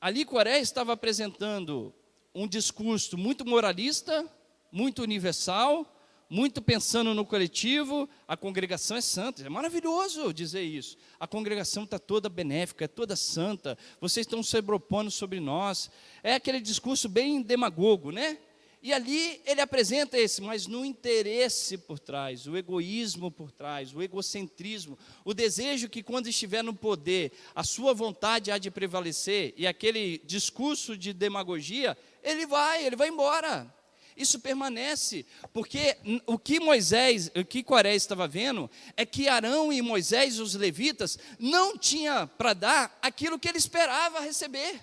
Ali Coré estava apresentando um discurso muito moralista, muito universal, muito pensando no coletivo. A congregação é santa. É maravilhoso dizer isso. A congregação está toda benéfica, é toda santa. Vocês estão se propondo sobre nós. É aquele discurso bem demagogo, né? E ali ele apresenta esse, mas no interesse por trás, o egoísmo por trás, o egocentrismo, o desejo que quando estiver no poder, a sua vontade há de prevalecer, e aquele discurso de demagogia, ele vai embora. Isso permanece, porque o que Coré estava vendo, é que Arão e Moisés, os levitas, não tinham para dar aquilo que ele esperava receber.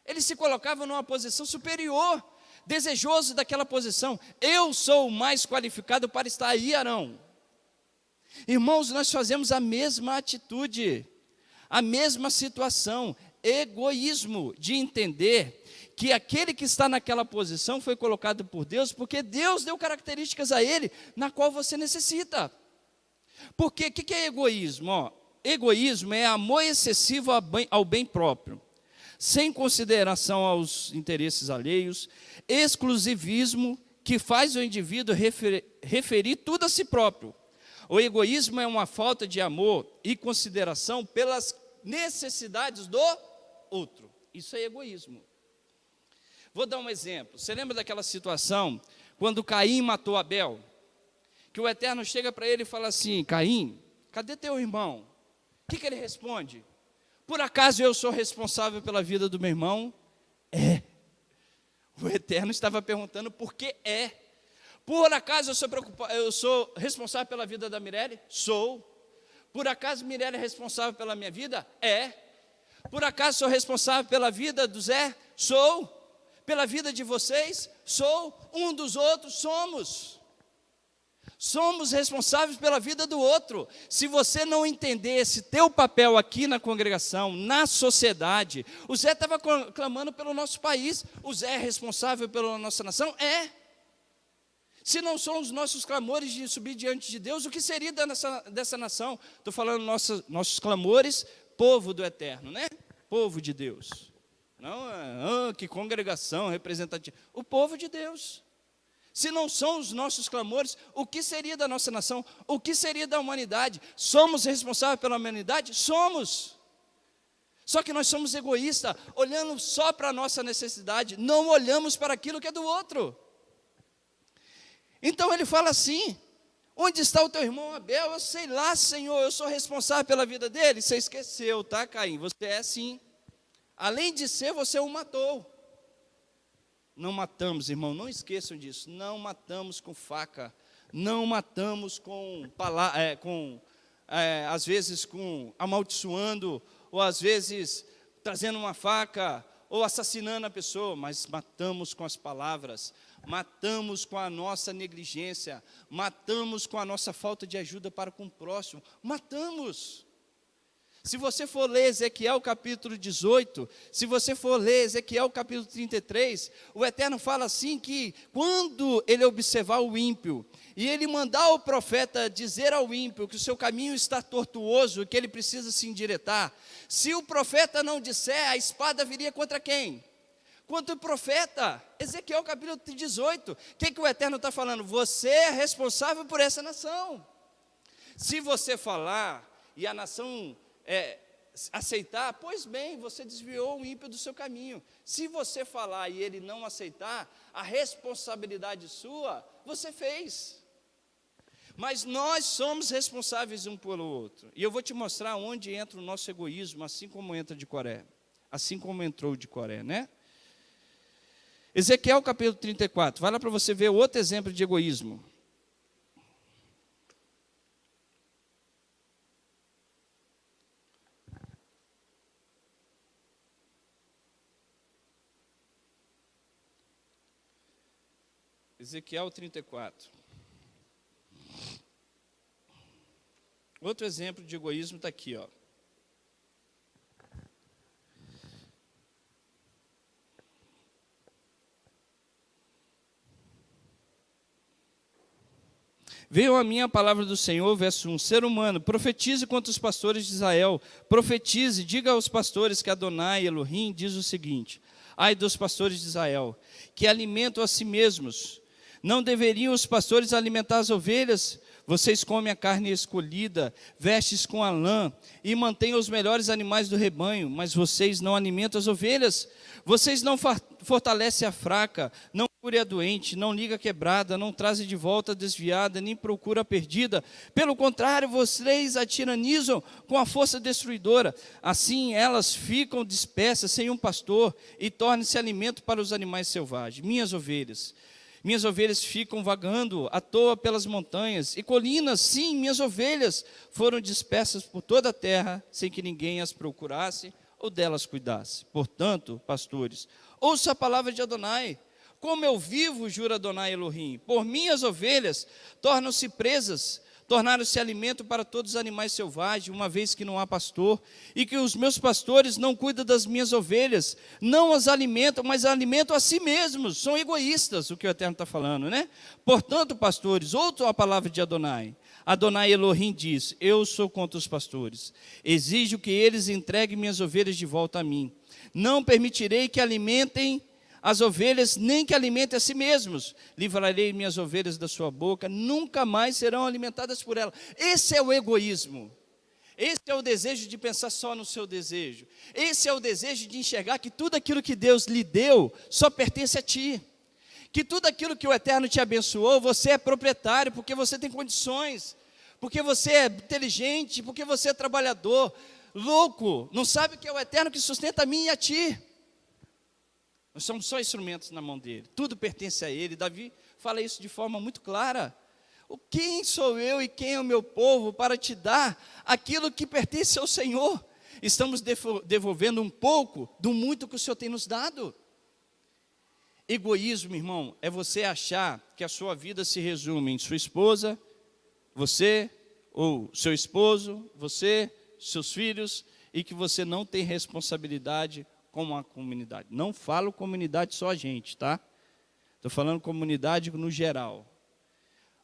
Ele se colocava numa posição superior, desejoso daquela posição. Eu sou o mais qualificado para estar aí, Arão. Irmãos, nós fazemos a mesma atitude, a mesma situação, egoísmo de entender que aquele que está naquela posição foi colocado por Deus, porque Deus deu características a ele, na qual você necessita. Porque o que é egoísmo? Egoísmo é amor excessivo ao bem próprio, sem consideração aos interesses alheios, exclusivismo que faz o indivíduo referir tudo a si próprio. O egoísmo é uma falta de amor e consideração pelas necessidades do outro. Isso é egoísmo. Vou dar um exemplo. Você lembra daquela situação quando Caim matou Abel? Que o Eterno chega para ele e fala assim: Caim, cadê teu irmão? O que ele responde? Por acaso eu sou responsável pela vida do meu irmão? É. O Eterno estava perguntando por que é. Por acaso eu sou responsável pela vida da Mirelle? Sou. Por acaso Mirelle é responsável pela minha vida? É. Por acaso sou responsável pela vida do Zé? Sou. Pela vida de vocês? Sou. Um dos outros? Somos. Somos responsáveis pela vida do outro. Se você não entender esse teu papel aqui na congregação, na sociedade, o Zé estava clamando pelo nosso país, o Zé é responsável pela nossa nação? É. Se não são os nossos clamores de subir diante de Deus, o que seria dessa nação? Estou falando nossos clamores, povo do Eterno, né? Povo de Deus. Não, que congregação representativa. O povo de Deus. Se não são os nossos clamores, o que seria da nossa nação? O que seria da humanidade? Somos responsáveis pela humanidade? Somos. Só que nós somos egoístas, olhando só para a nossa necessidade, não olhamos para aquilo que é do outro. Então ele fala assim: onde está o teu irmão Abel? Eu sei lá, Senhor, eu sou responsável pela vida dele. Você esqueceu, tá, Caim? Você é sim. Além de ser, você o matou. Não matamos, irmão, não esqueçam disso. Não matamos com faca. Não matamos às vezes, amaldiçoando, ou às vezes trazendo uma faca, ou assassinando a pessoa, mas matamos com as palavras, matamos com a nossa negligência, matamos com a nossa falta de ajuda para com o próximo, matamos. Se você for ler Ezequiel capítulo 18, se você for ler Ezequiel capítulo 33, o Eterno fala assim que quando ele observar o ímpio, e ele mandar o profeta dizer ao ímpio que o seu caminho está tortuoso, que ele precisa se endireitar, se o profeta não disser, a espada viria contra quem? Contra o profeta. Ezequiel capítulo 18, o que o Eterno está falando? Você é responsável por essa nação. Se você falar e a nação aceitar, pois bem, você desviou o ímpio do seu caminho. Se você falar e ele não aceitar, a responsabilidade sua, você fez. Mas nós somos responsáveis um pelo outro. E eu vou te mostrar onde entra o nosso egoísmo, assim como entra de Coré. Assim como entrou de Coré, né? Ezequiel capítulo 34, vai lá para você ver outro exemplo de egoísmo. Ezequiel 34. Outro exemplo de egoísmo está aqui, ó. Veio a mim a palavra do Senhor, verso 1, ser humano, profetize contra os pastores de Israel, profetize, diga aos pastores que Adonai Elohim diz o seguinte: ai dos pastores de Israel, que alimentam a si mesmos, não deveriam os pastores alimentar as ovelhas? Vocês comem a carne escolhida, vestes com a lã, e mantêm os melhores animais do rebanho, mas vocês não alimentam as ovelhas. Vocês não fortalecem a fraca, não cure a doente, não liga a quebrada, não trazem de volta a desviada, nem procura a perdida. Pelo contrário, vocês a tiranizam com a força destruidora. Assim elas ficam dispersas sem um pastor, e tornam-se alimento para os animais selvagens. Minhas ovelhas, Minhas ovelhas ficam vagando à toa pelas montanhas e colinas. Sim, minhas ovelhas foram dispersas por toda a terra, sem que ninguém as procurasse ou delas cuidasse. Portanto, pastores, ouça a palavra de Adonai. Como eu vivo, jura Adonai Elohim, por minhas ovelhas tornam-se presas, tornaram-se alimento para todos os animais selvagens, uma vez que não há pastor, e que os meus pastores não cuidam das minhas ovelhas, não as alimentam, mas alimentam a si mesmos, são egoístas, o que o Eterno está falando, né? Portanto, pastores, ouçam a palavra de Adonai. Adonai Elohim diz: eu sou contra os pastores, exijo que eles entreguem minhas ovelhas de volta a mim, não permitirei que alimentem as ovelhas, nem que alimentem a si mesmos. Livrarei minhas ovelhas da sua boca, nunca mais serão alimentadas por ela. Esse é o egoísmo. Esse é o desejo de pensar só no seu desejo. Esse é o desejo de enxergar que tudo aquilo que Deus lhe deu só pertence a ti. Que tudo aquilo que o Eterno te abençoou, você é proprietário, porque você tem condições, porque você é inteligente, porque você é trabalhador. Louco, não sabe que é o Eterno que sustenta a mim e a ti. Nós somos só instrumentos na mão dele, tudo pertence a ele. Davi fala isso de forma muito clara. Quem sou eu e quem é o meu povo para te dar aquilo que pertence ao Senhor? Estamos devolvendo um pouco do muito que o Senhor tem nos dado. Egoísmo, irmão, é você achar que a sua vida se resume em sua esposa, você, ou seu esposo, você, seus filhos, e que você não tem responsabilidade como a comunidade. Não falo comunidade só a gente, tá? Estou falando comunidade no geral.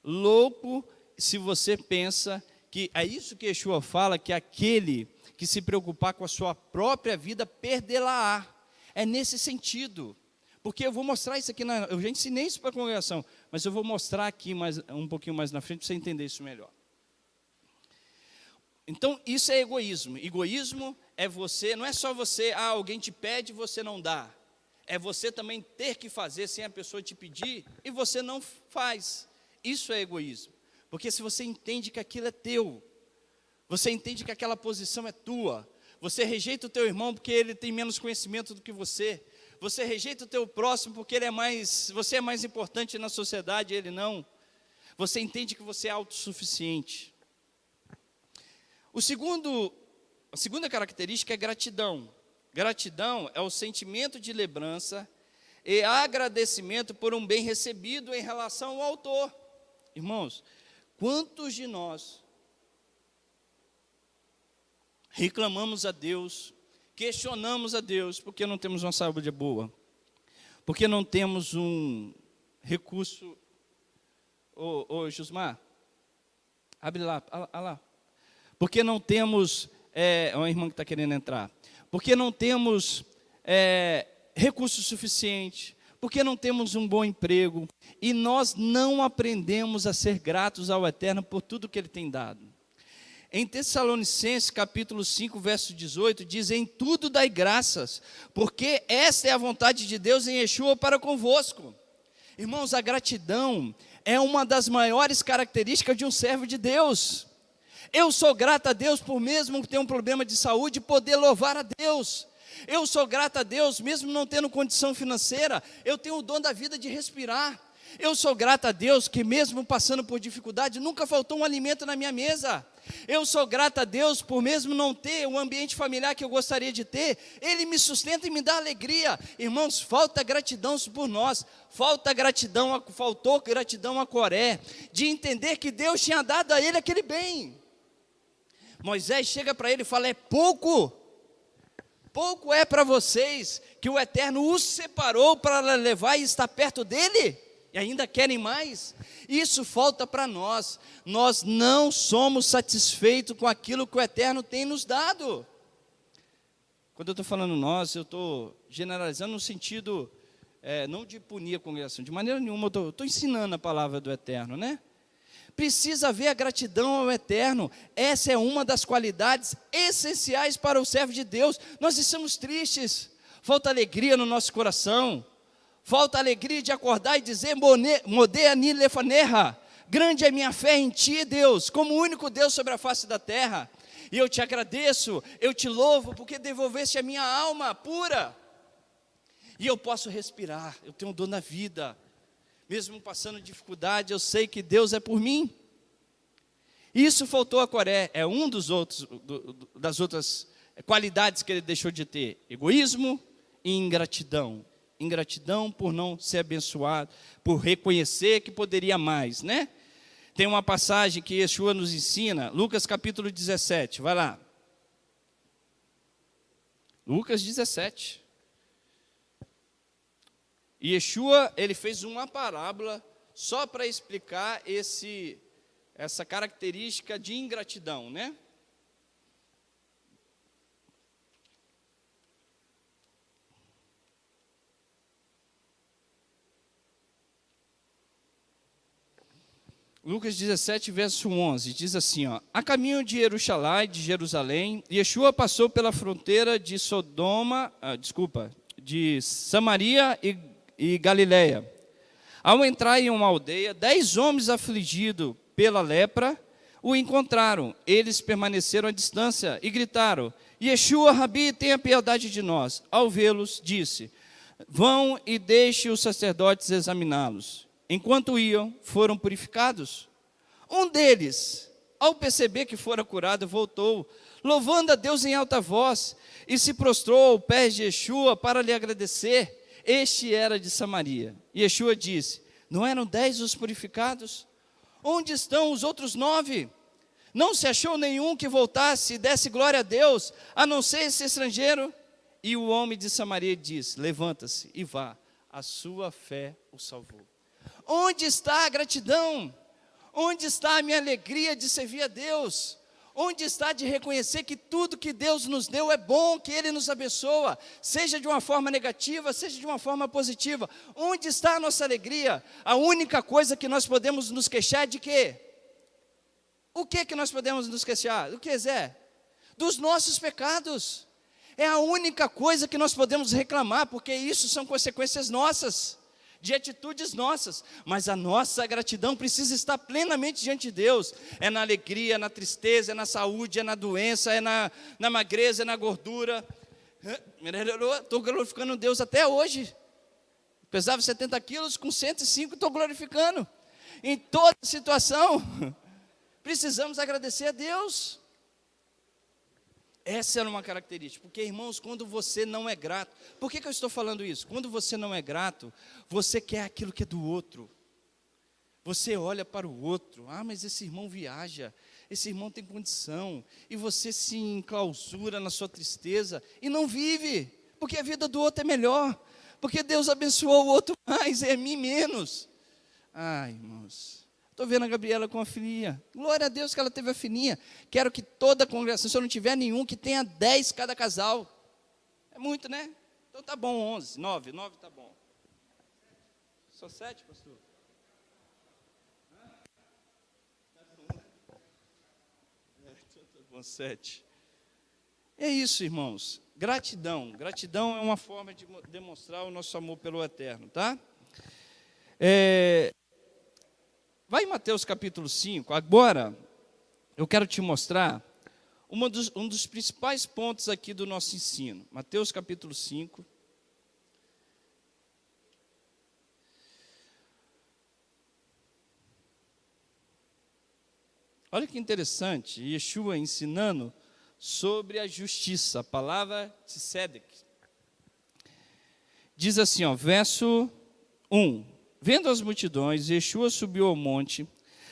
Louco se você pensa que é isso que Yeshua fala, que aquele que se preocupar com a sua própria vida, perdê-la-á. É nesse sentido. Porque eu vou mostrar isso aqui, eu já ensinei isso para a congregação, mas eu vou mostrar aqui um pouquinho mais na frente para você entender isso melhor. Então, isso é egoísmo. Egoísmo é você, não é só você, alguém te pede e você não dá. É você também ter que fazer sem a pessoa te pedir e você não faz. Isso é egoísmo. Porque se você entende que aquilo é teu, você entende que aquela posição é tua, você rejeita o teu irmão porque ele tem menos conhecimento do que você rejeita o teu próximo porque você é mais importante na sociedade, ele não. Você entende que você é autossuficiente. A segunda característica é gratidão. Gratidão é o sentimento de lembrança e agradecimento por um bem recebido em relação ao autor. Irmãos, quantos de nós reclamamos a Deus, questionamos a Deus porque não temos uma saúde boa, porque não temos um recurso. Ô Jusmar, abre lá, lá. Porque não temos, uma irmã que está querendo entrar, porque não temos recurso suficiente, porque não temos um bom emprego, e nós não aprendemos a ser gratos ao Eterno por tudo que Ele tem dado. Em Tessalonicenses capítulo 5, verso 18, diz: em tudo dai graças, porque esta é a vontade de Deus em Yeshua para convosco. Irmãos, a gratidão é uma das maiores características de um servo de Deus. Eu sou grato a Deus por mesmo ter um problema de saúde, poder louvar a Deus. Eu sou grato a Deus, mesmo não tendo condição financeira, eu tenho o dom da vida de respirar. Eu sou grato a Deus que mesmo passando por dificuldade, nunca faltou um alimento na minha mesa. Eu sou grato a Deus por mesmo não ter o ambiente familiar que eu gostaria de ter, Ele me sustenta e me dá alegria. Irmãos, falta gratidão por nós, faltou gratidão a Coré, de entender que Deus tinha dado a ele aquele bem. Moisés chega para ele e fala: é pouco é para vocês, que o Eterno os separou para levar e estar perto dele, e ainda querem mais. Isso falta para nós. Nós não somos satisfeitos com aquilo que o Eterno tem nos dado. Quando eu estou falando nós, eu estou generalizando no sentido, não de punir a congregação, de maneira nenhuma, eu estou ensinando a palavra do Eterno, né? Precisa haver a gratidão ao Eterno. Essa é uma das qualidades essenciais para o servo de Deus. Nós estamos tristes, falta alegria no nosso coração, falta alegria de acordar e dizer: modé ani lefaneha, grande é minha fé em ti, Deus, como o único Deus sobre a face da terra. E eu te agradeço, eu te louvo, porque devolveste a minha alma pura, e eu posso respirar, eu tenho o dom da vida. mesmo passando dificuldade, eu sei que Deus é por mim. Isso faltou a Coré, é um dos outros, das outras qualidades que ele deixou de ter: egoísmo e ingratidão. Ingratidão por não ser abençoado, por reconhecer que poderia mais, né? Tem uma passagem que Yeshua nos ensina, Lucas capítulo 17, vai lá. Lucas 17. E Yeshua, ele fez uma parábola só para explicar essa característica de ingratidão, né? Lucas 17, verso 11, diz assim, ó: a caminho de Jerusalém, Yeshua passou pela fronteira de de Samaria e Galileia. Ao entrar em uma aldeia, 10 homens afligidos pela lepra o encontraram. Eles permaneceram à distância e gritaram: Yeshua, Rabi, tenha piedade de nós. Ao vê-los, disse: vão e deixe os sacerdotes examiná-los. Enquanto iam, foram purificados. Um deles, ao perceber que fora curado, voltou, louvando a Deus em alta voz, e se prostrou aos pés de Yeshua para lhe agradecer. Este era de Samaria. Yeshua disse: não eram 10 os purificados? Onde estão os outros 9? Não se achou nenhum que voltasse e desse glória a Deus, a não ser esse estrangeiro? E o homem de Samaria disse: levanta-se e vá, a sua fé o salvou. Onde está a gratidão? Onde está a minha alegria de servir a Deus? Onde está de reconhecer que tudo que Deus nos deu é bom, que Ele nos abençoa, seja de uma forma negativa, seja de uma forma positiva? Onde está a nossa alegria? A única coisa que nós podemos nos queixar é de quê? O que nós podemos nos queixar? Do que, Zé? Dos nossos pecados. É a única coisa que nós podemos reclamar, porque isso são consequências nossas, de atitudes nossas, mas a nossa gratidão precisa estar plenamente diante de Deus. É na alegria, é na tristeza, é na saúde, é na doença, é na magreza, é na gordura. Estou glorificando Deus até hoje. Pesava 70 quilos, com 105 estou glorificando. Em toda situação, precisamos agradecer a Deus. Essa era uma característica, porque, irmãos, quando você não é grato, por que eu estou falando isso? Quando você não é grato, você quer aquilo que é do outro, você olha para o outro: ah, mas esse irmão viaja, esse irmão tem condição, e você se enclausura na sua tristeza, e não vive, porque a vida do outro é melhor, porque Deus abençoou o outro mais, e a mim menos. Ai, irmãos, estou vendo a Gabriela com a filhinha. Glória a Deus que ela teve a filhinha. Quero que toda a congregação, se eu não tiver nenhum, que tenha 10 cada casal. É muito, né? Então tá bom, 11, 9 tá bom. Só 7, pastor? Tá bom, 7. É isso, irmãos. Gratidão. Gratidão é uma forma de demonstrar o nosso amor pelo eterno, tá? Vai em Mateus capítulo 5, agora eu quero te mostrar um dos principais pontos aqui do nosso ensino. Mateus capítulo 5. Olha que interessante, Yeshua ensinando sobre a justiça, a palavra tzedek. Diz assim, ó, verso 1. Vendo as multidões, Yeshua subiu ao monte.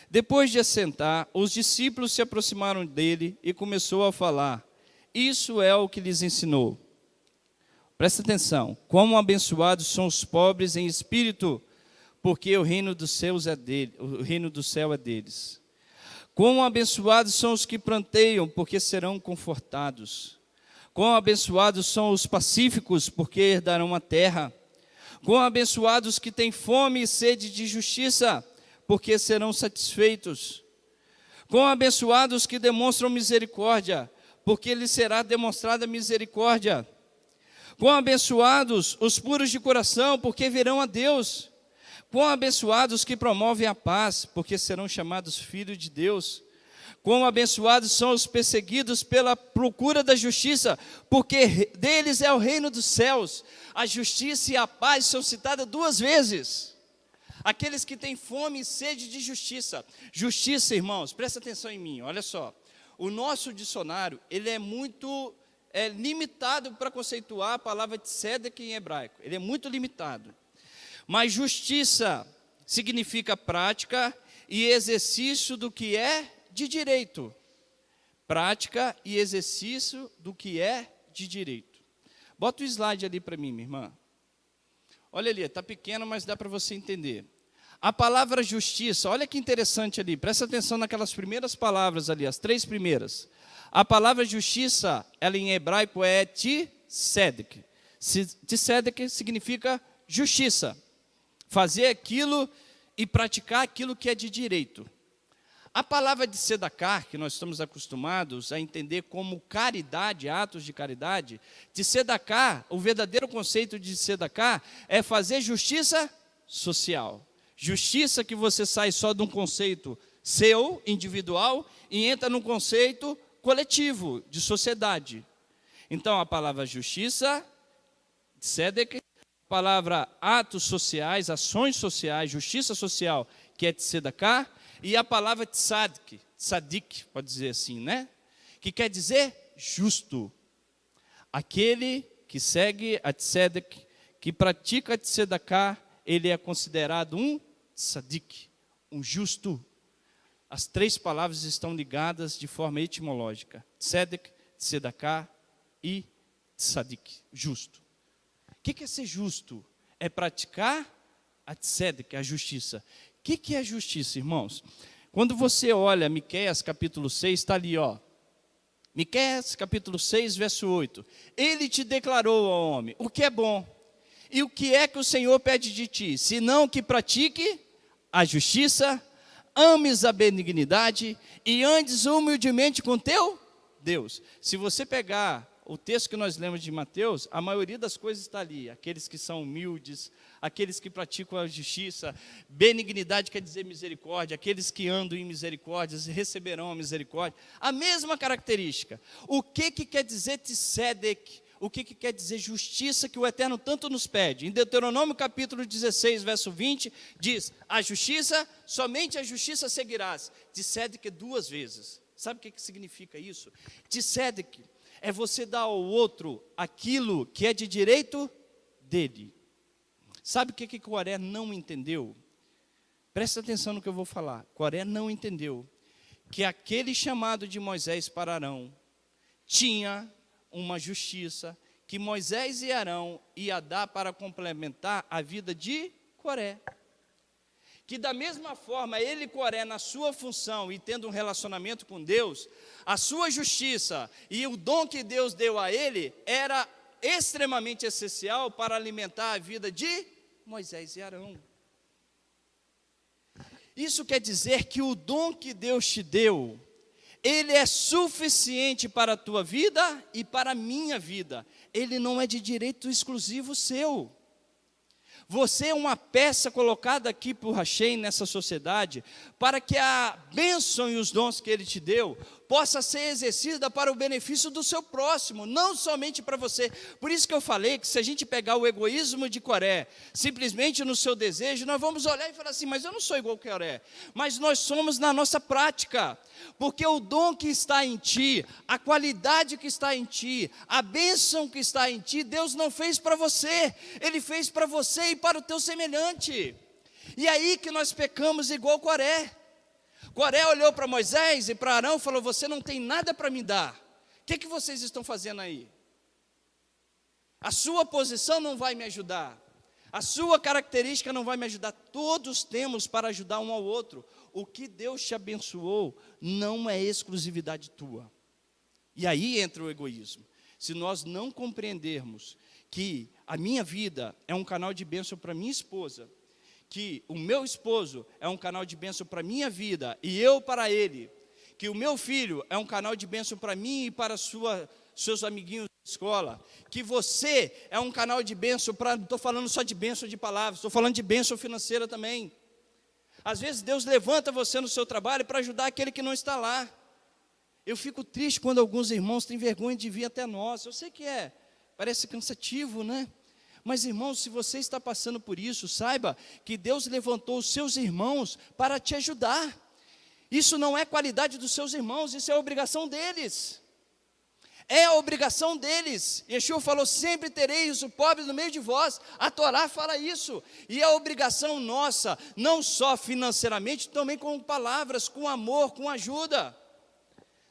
Depois de assentar, os discípulos se aproximaram dele e começou a falar. Isso é o que lhes ensinou. Presta atenção. Quão abençoados são os pobres em espírito, porque o reino dos céus é dele, o reino do céu é deles. Quão abençoados são os que planteiam, porque serão confortados. Quão abençoados são os pacíficos, porque herdarão a terra. Quão abençoados que têm fome e sede de justiça, porque serão satisfeitos. Quão abençoados que demonstram misericórdia, porque lhes será demonstrada misericórdia. Quão abençoados os puros de coração, porque verão a Deus. Quão abençoados que promovem a paz, porque serão chamados filhos de Deus. Quão abençoados são os perseguidos pela procura da justiça, porque deles é o reino dos céus. A justiça e a paz são citadas 2 vezes. aqueles que têm fome e sede de justiça. Justiça, irmãos, presta atenção em mim, olha só. O nosso dicionário, ele é muito limitado para conceituar a palavra tzedek em hebraico. Ele é muito limitado. Mas justiça significa prática e exercício do que é de direito. Prática e exercício do que é de direito. Bota o slide ali para mim, minha irmã. Olha ali, está pequeno, mas dá para você entender. A palavra justiça, olha que interessante ali, presta atenção naquelas primeiras palavras ali, as 3 primeiras. A palavra justiça, ela em hebraico é tzedek. Tzedek significa justiça. Fazer aquilo e praticar aquilo que é de direito. A palavra de tzedakah, que nós estamos acostumados a entender como caridade, atos de caridade, de tzedakah, o verdadeiro conceito de tzedakah é fazer justiça social. Justiça que você sai só de um conceito seu, individual, e entra num conceito coletivo, de sociedade. Então, a palavra justiça, tzedek, a palavra atos sociais, ações sociais, justiça social, que é tzedakah, e a palavra tzadik, pode dizer assim, né? Que quer dizer justo. Aquele que segue a tzedek, que pratica a tzedakah, ele é considerado um tzadik, um justo. As 3 palavras estão ligadas de forma etimológica. Tzedek, tzedakah e tzadik, justo. O que é ser justo? É praticar a tzedek, a justiça. O que é justiça, irmãos? Quando você olha Miqueias capítulo 6, está ali, ó. Miqueias capítulo 6, verso 8. Ele te declarou, ó homem, o que é bom. E o que é que o Senhor pede de ti? Senão que pratique a justiça, ames a benignidade e andes humildemente com teu Deus. Se você pegar o texto que nós lemos de Mateus, a maioria das coisas está ali. Aqueles que são humildes, aqueles que praticam a justiça, benignidade quer dizer misericórdia, aqueles que andam em misericórdia receberão a misericórdia. A mesma característica. O que quer dizer tzedek? O que quer dizer justiça que o Eterno tanto nos pede? Em Deuteronômio capítulo 16, verso 20, diz, a justiça, somente a justiça seguirás. Tzedek 2 vezes. Sabe o que significa isso? Tzedek é você dar ao outro aquilo que é de direito dele. Sabe o que Coré não entendeu? Presta atenção no que eu vou falar. Coré não entendeu que aquele chamado de Moisés para Arão tinha uma justiça que Moisés e Arão ia dar para complementar a vida de Coré. Que da mesma forma, ele, Coré, na sua função e tendo um relacionamento com Deus, a sua justiça e o dom que Deus deu a ele era extremamente essencial para alimentar a vida de Moisés e Arão. Isso quer dizer que o dom que Deus te deu, ele é suficiente para a tua vida e para a minha vida. Ele não é de direito exclusivo seu. Você é uma peça colocada aqui por Hashem nessa sociedade para que a bênção e os dons que Ele te deu possa ser exercida para o benefício do seu próximo, não somente para você. Por isso que eu falei que se a gente pegar o egoísmo de Coré, simplesmente no seu desejo, nós vamos olhar e falar assim, mas eu não sou igual a Coré. Mas nós somos na nossa prática, porque o dom que está em ti, a qualidade que está em ti, a bênção que está em ti, Deus não fez para você, Ele fez para você e para o teu semelhante. E aí que nós pecamos igual Coré. Coré olhou para Moisés e para Arão e falou, você não tem nada para me dar. O que vocês estão fazendo aí? A sua posição não vai me ajudar. A sua característica não vai me ajudar. Todos temos para ajudar um ao outro. O que Deus te abençoou não é exclusividade tua. E aí entra o egoísmo. Se nós não compreendermos que a minha vida é um canal de bênção para minha esposa, que o meu esposo é um canal de bênção para a minha vida e eu para ele, que o meu filho é um canal de bênção para mim e para seus amiguinhos da escola, que você é um canal de bênção para, não estou falando só de bênção de palavras, estou falando de bênção financeira também. Às vezes Deus levanta você no seu trabalho para ajudar aquele que não está lá. Eu fico triste quando alguns irmãos têm vergonha de vir até nós, eu sei que parece cansativo, né? Mas, irmãos, se você está passando por isso, saiba que Deus levantou os seus irmãos para te ajudar. Isso não é qualidade dos seus irmãos, isso é obrigação deles. É a obrigação deles. Yeshua falou, sempre tereis o pobre no meio de vós. A Torá fala isso. E é a obrigação nossa, não só financeiramente, também com palavras, com amor, com ajuda.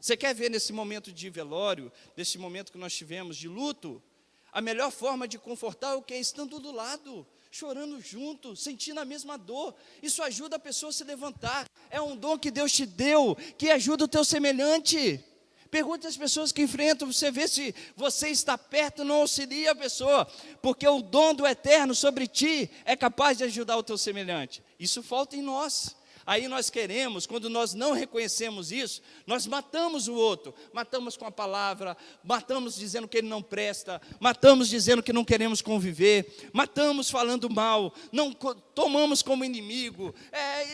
Você quer ver nesse momento de velório, nesse momento que nós tivemos de luto, a melhor forma de confortar é o que? Estando do lado, chorando junto, sentindo a mesma dor. Isso ajuda a pessoa a se levantar. É um dom que Deus te deu, que ajuda o teu semelhante. Pergunte às pessoas que enfrentam, você vê se você está perto, não auxilia a pessoa, porque o dom do eterno sobre ti é capaz de ajudar o teu semelhante. Isso falta em nós. Aí nós queremos, quando nós não reconhecemos isso, nós matamos o outro, matamos com a palavra, matamos dizendo que ele não presta, matamos dizendo que não queremos conviver, matamos falando mal, não tomamos como inimigo,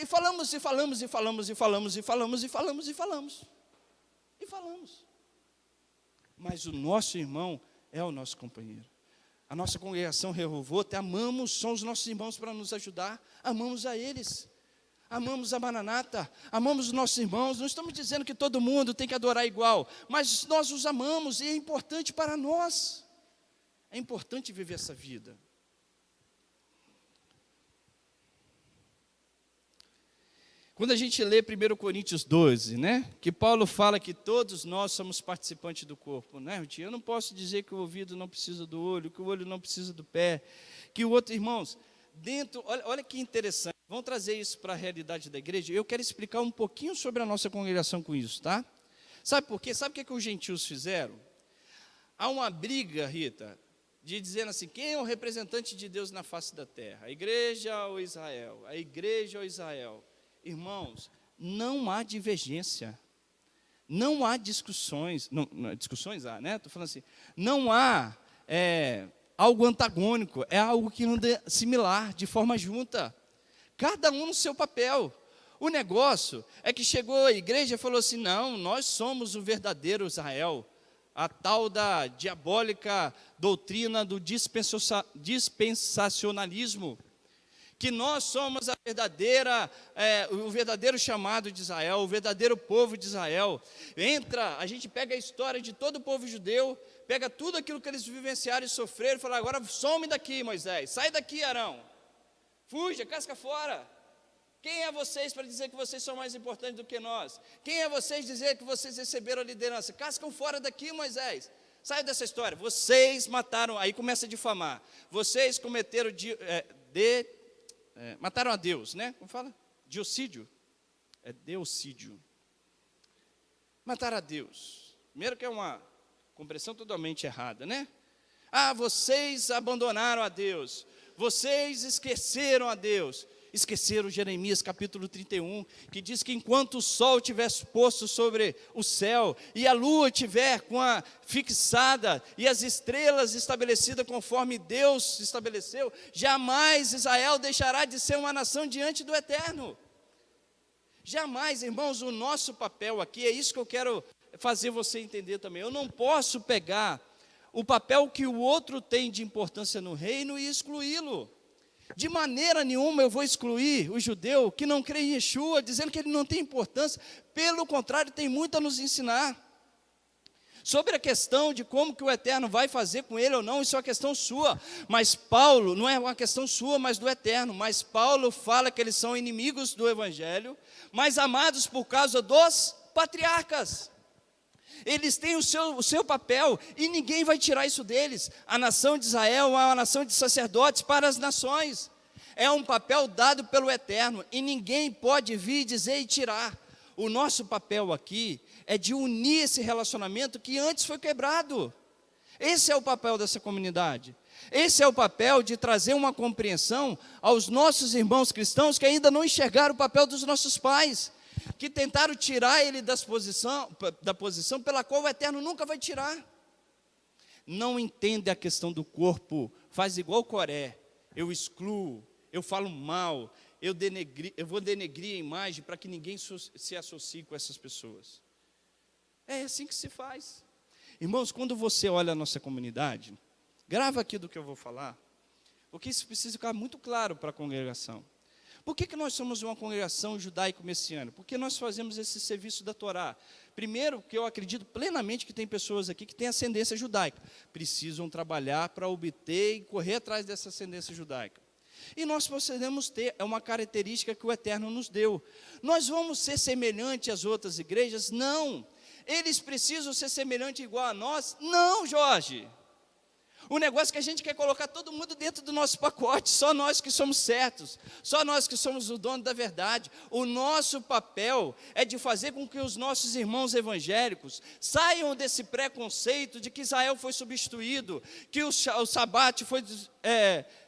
e falamos, e falamos, e falamos, e falamos, e falamos, e falamos, e falamos. E falamos. Mas o nosso irmão é o nosso companheiro. A nossa congregação Rehovoth, amamos, são os nossos irmãos para nos ajudar, amamos a eles. Amamos a Maranata, amamos os nossos irmãos. Não estamos dizendo que todo mundo tem que adorar igual, mas nós os amamos e é importante para nós. É importante viver essa vida. Quando a gente lê 1 Coríntios 12, né, que Paulo fala que todos nós somos participantes do corpo, né, Ruth? Eu não posso dizer que o ouvido não precisa do olho, que o olho não precisa do pé, que o outro, irmãos, dentro, olha que interessante, vamos trazer isso para a realidade da igreja. Eu quero explicar um pouquinho sobre a nossa congregação com isso, tá? Sabe por quê? Sabe o que os gentios fizeram? Há uma briga, Rita, de dizendo assim, quem é o representante de Deus na face da terra? A igreja ou Israel? A igreja ou Israel? Irmãos, não há divergência, não há discussões, discussões há, né? Estou falando assim, não há algo antagônico, é algo que anda similar, de forma junta, cada um no seu papel. O negócio é que chegou a igreja e falou assim, não, nós somos o verdadeiro Israel, a tal da diabólica doutrina do dispensacionalismo, que nós somos o verdadeiro chamado de Israel, o verdadeiro povo de Israel. A gente pega a história de todo o povo judeu, pega tudo aquilo que eles vivenciaram e sofreram, e fala, agora some daqui, Moisés, sai daqui, Arão, fuja, casca fora. Quem é vocês para dizer que vocês são mais importantes do que nós? Quem é vocês dizer que vocês receberam a liderança? Cascam fora daqui, Moisés. Sai dessa história. Vocês mataram, aí começa a difamar. Vocês cometeram mataram a Deus, né? Como fala? Diocídio. É deocídio. Mataram a Deus. Primeiro que é uma compreensão totalmente errada, né? Vocês abandonaram a Deus. Vocês esqueceram a Deus. Esqueceram Jeremias capítulo 31, que diz que enquanto o sol estiver posto sobre o céu, e a lua estiver fixada, e as estrelas estabelecidas conforme Deus estabeleceu, jamais Israel deixará de ser uma nação diante do Eterno. Jamais, irmãos, o nosso papel aqui, é isso que eu quero fazer você entender também. Eu não posso pegar o papel que o outro tem de importância no reino e excluí-lo. De maneira nenhuma eu vou excluir o judeu que não crê em Yeshua, dizendo que ele não tem importância. Pelo contrário, tem muito a nos ensinar. Sobre a questão de como que o Eterno vai fazer com ele ou não, isso é uma questão sua. Mas Paulo, não é uma questão sua, mas do Eterno. Mas Paulo fala que eles são inimigos do Evangelho, mas amados por causa dos patriarcas. Eles têm o seu papel e ninguém vai tirar isso deles. A nação de Israel é uma nação de sacerdotes para as nações. É um papel dado pelo Eterno e ninguém pode vir dizer e tirar. O nosso papel aqui é de unir esse relacionamento que antes foi quebrado. Esse é o papel dessa comunidade. Esse é o papel de trazer uma compreensão aos nossos irmãos cristãos que ainda não enxergaram o papel dos nossos pais, que tentaram tirar ele da posição pela qual o Eterno nunca vai tirar. Não entende a questão do corpo, faz igual Coré, eu excluo, eu falo mal, eu vou denegrir a imagem para que ninguém se associe com essas pessoas. É assim que se faz. Irmãos, quando você olha a nossa comunidade, grava aqui do que eu vou falar, porque isso precisa ficar muito claro para a congregação. Por que nós somos uma congregação judaico-messiânica? Porque nós fazemos esse serviço da Torá. Primeiro, que eu acredito plenamente que tem pessoas aqui que têm ascendência judaica. Precisam trabalhar para obter e correr atrás dessa ascendência judaica. E nós podemos ter, é uma característica que o Eterno nos deu. Nós vamos ser semelhantes às outras igrejas? Não. Eles precisam ser semelhantes igual a nós? Não, Jorge. O negócio é que a gente quer colocar todo mundo dentro do nosso pacote, só nós que somos certos, só nós que somos o dono da verdade. O nosso papel é de fazer com que os nossos irmãos evangélicos saiam desse preconceito de que Israel foi substituído, que o sabate foi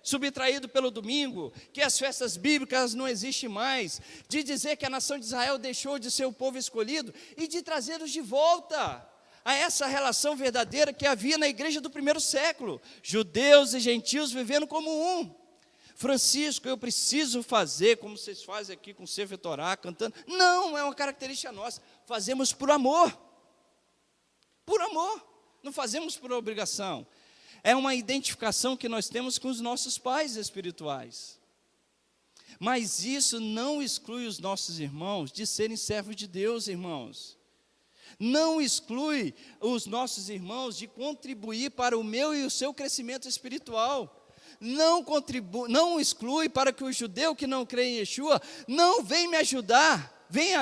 subtraído pelo domingo, que as festas bíblicas não existem mais, de dizer que a nação de Israel deixou de ser o povo escolhido e de trazê-los de volta a essa relação verdadeira que havia na igreja do primeiro século, judeus e gentios vivendo como um. Francisco, eu preciso fazer como vocês fazem aqui com o Sefer Torá, cantando. Não, é uma característica nossa, fazemos por amor, não fazemos por obrigação. É uma identificação que nós temos com os nossos pais espirituais. Mas isso não exclui os nossos irmãos de serem servos de Deus, irmãos. Não exclui os nossos irmãos de contribuir para o meu e o seu crescimento espiritual. Não exclui para que o judeu que não crê em Yeshua não venha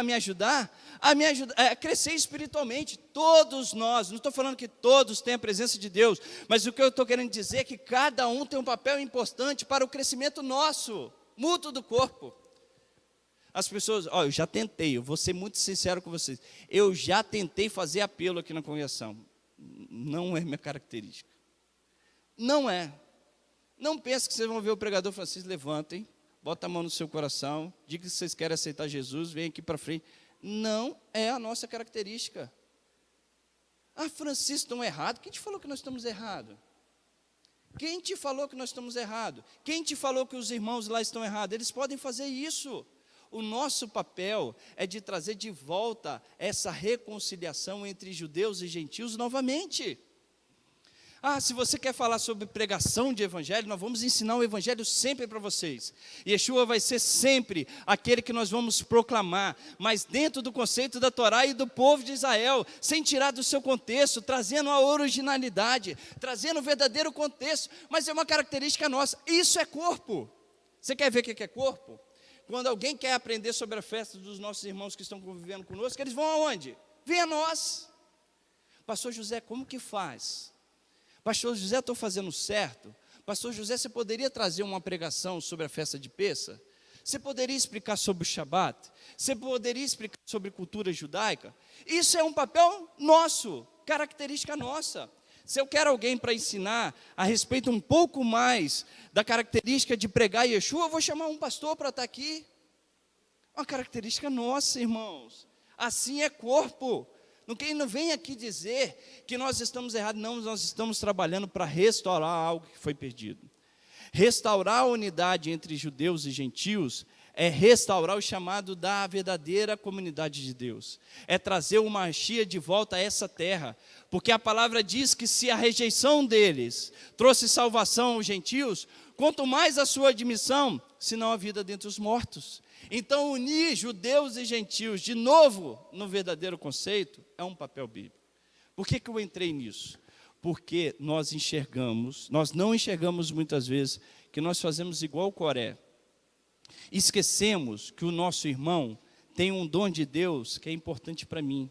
me ajudar a crescer espiritualmente. Todos nós, não estou falando que todos têm a presença de Deus, mas o que eu estou querendo dizer é que cada um tem um papel importante para o crescimento nosso, mútuo do corpo. As pessoas, eu já tentei, eu vou ser muito sincero com vocês, eu já tentei fazer apelo aqui na congregação, não é minha característica, não é. Não pense que vocês vão ver o pregador Francisco, levantem, bota a mão no seu coração, diga que vocês querem aceitar Jesus, vem aqui para frente. Não é a nossa característica. Francisco, estão errados? Quem te falou que nós estamos errados? Quem te falou que nós estamos errados? Quem te falou que os irmãos lá estão errados? Eles podem fazer isso. O nosso papel é de trazer de volta essa reconciliação entre judeus e gentios novamente. Se você quer falar sobre pregação de evangelho, nós vamos ensinar o evangelho sempre para vocês. Yeshua vai ser sempre aquele que nós vamos proclamar, mas dentro do conceito da Torá e do povo de Israel, sem tirar do seu contexto, trazendo a originalidade, trazendo o verdadeiro contexto, mas é uma característica nossa. Isso é corpo. Você quer ver o que é corpo? Quando alguém quer aprender sobre a festa dos nossos irmãos que estão convivendo conosco, eles vão aonde? Vem a nós. Pastor José, como que faz? Pastor José, estou fazendo certo? Pastor José, você poderia trazer uma pregação sobre a festa de Pêssah? Você poderia explicar sobre o Shabat? Você poderia explicar sobre cultura judaica? Isso é um papel nosso, característica nossa. Se eu quero alguém para ensinar a respeito um pouco mais da característica de pregar Yeshua, eu vou chamar um pastor para estar aqui. Uma característica nossa, irmãos. Assim é corpo. Não vem aqui dizer que nós estamos errados. Não, nós estamos trabalhando para restaurar algo que foi perdido. Restaurar a unidade entre judeus e gentios é restaurar o chamado da verdadeira comunidade de Deus. É trazer o Mashiach de volta a essa terra. Porque a palavra diz que se a rejeição deles trouxe salvação aos gentios, quanto mais a sua admissão, senão a vida dentre os mortos. Então, unir judeus e gentios de novo no verdadeiro conceito é um papel bíblico. Por que eu entrei nisso? Porque nós não enxergamos muitas vezes que nós fazemos igual o Coré. Esquecemos que o nosso irmão tem um dom de Deus que é importante para mim.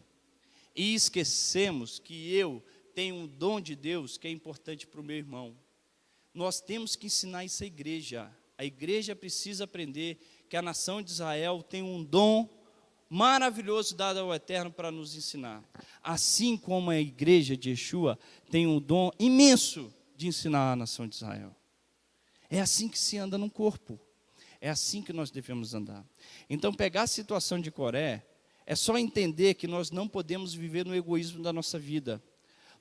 E esquecemos que eu tenho um dom de Deus que é importante para o meu irmão. Nós temos que ensinar isso à igreja. A igreja precisa aprender que a nação de Israel tem um dom maravilhoso dado ao Eterno para nos ensinar. Assim como a igreja de Yeshua tem um dom imenso de ensinar a nação de Israel. É assim que se anda num corpo. É assim que nós devemos andar. Então, pegar a situação de Coré é só entender que nós não podemos viver no egoísmo da nossa vida.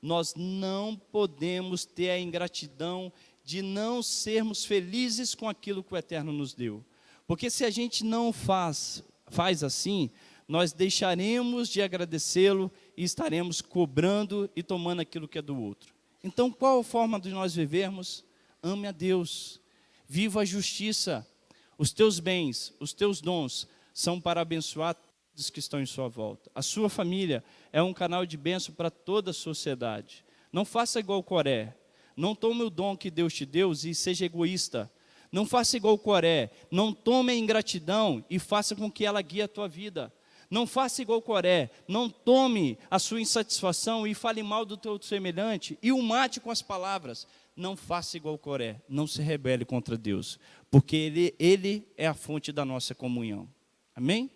Nós não podemos ter a ingratidão de não sermos felizes com aquilo que o Eterno nos deu. Porque se a gente não faz assim, nós deixaremos de agradecê-lo e estaremos cobrando e tomando aquilo que é do outro. Então, qual a forma de nós vivermos? Ame a Deus. Viva a justiça. Os teus bens, os teus dons são para abençoar todos que estão em sua volta. A sua família é um canal de bênção para toda a sociedade. Não faça igual Coré. Não tome o dom que Deus te deu e seja egoísta. Não faça igual Coré. Não tome a ingratidão e faça com que ela guie a tua vida. Não faça igual Coré. Não tome a sua insatisfação e fale mal do teu semelhante e o mate com as palavras. Não faça igual Coré. Não se rebele contra Deus, porque Ele é a fonte da nossa comunhão. Amém?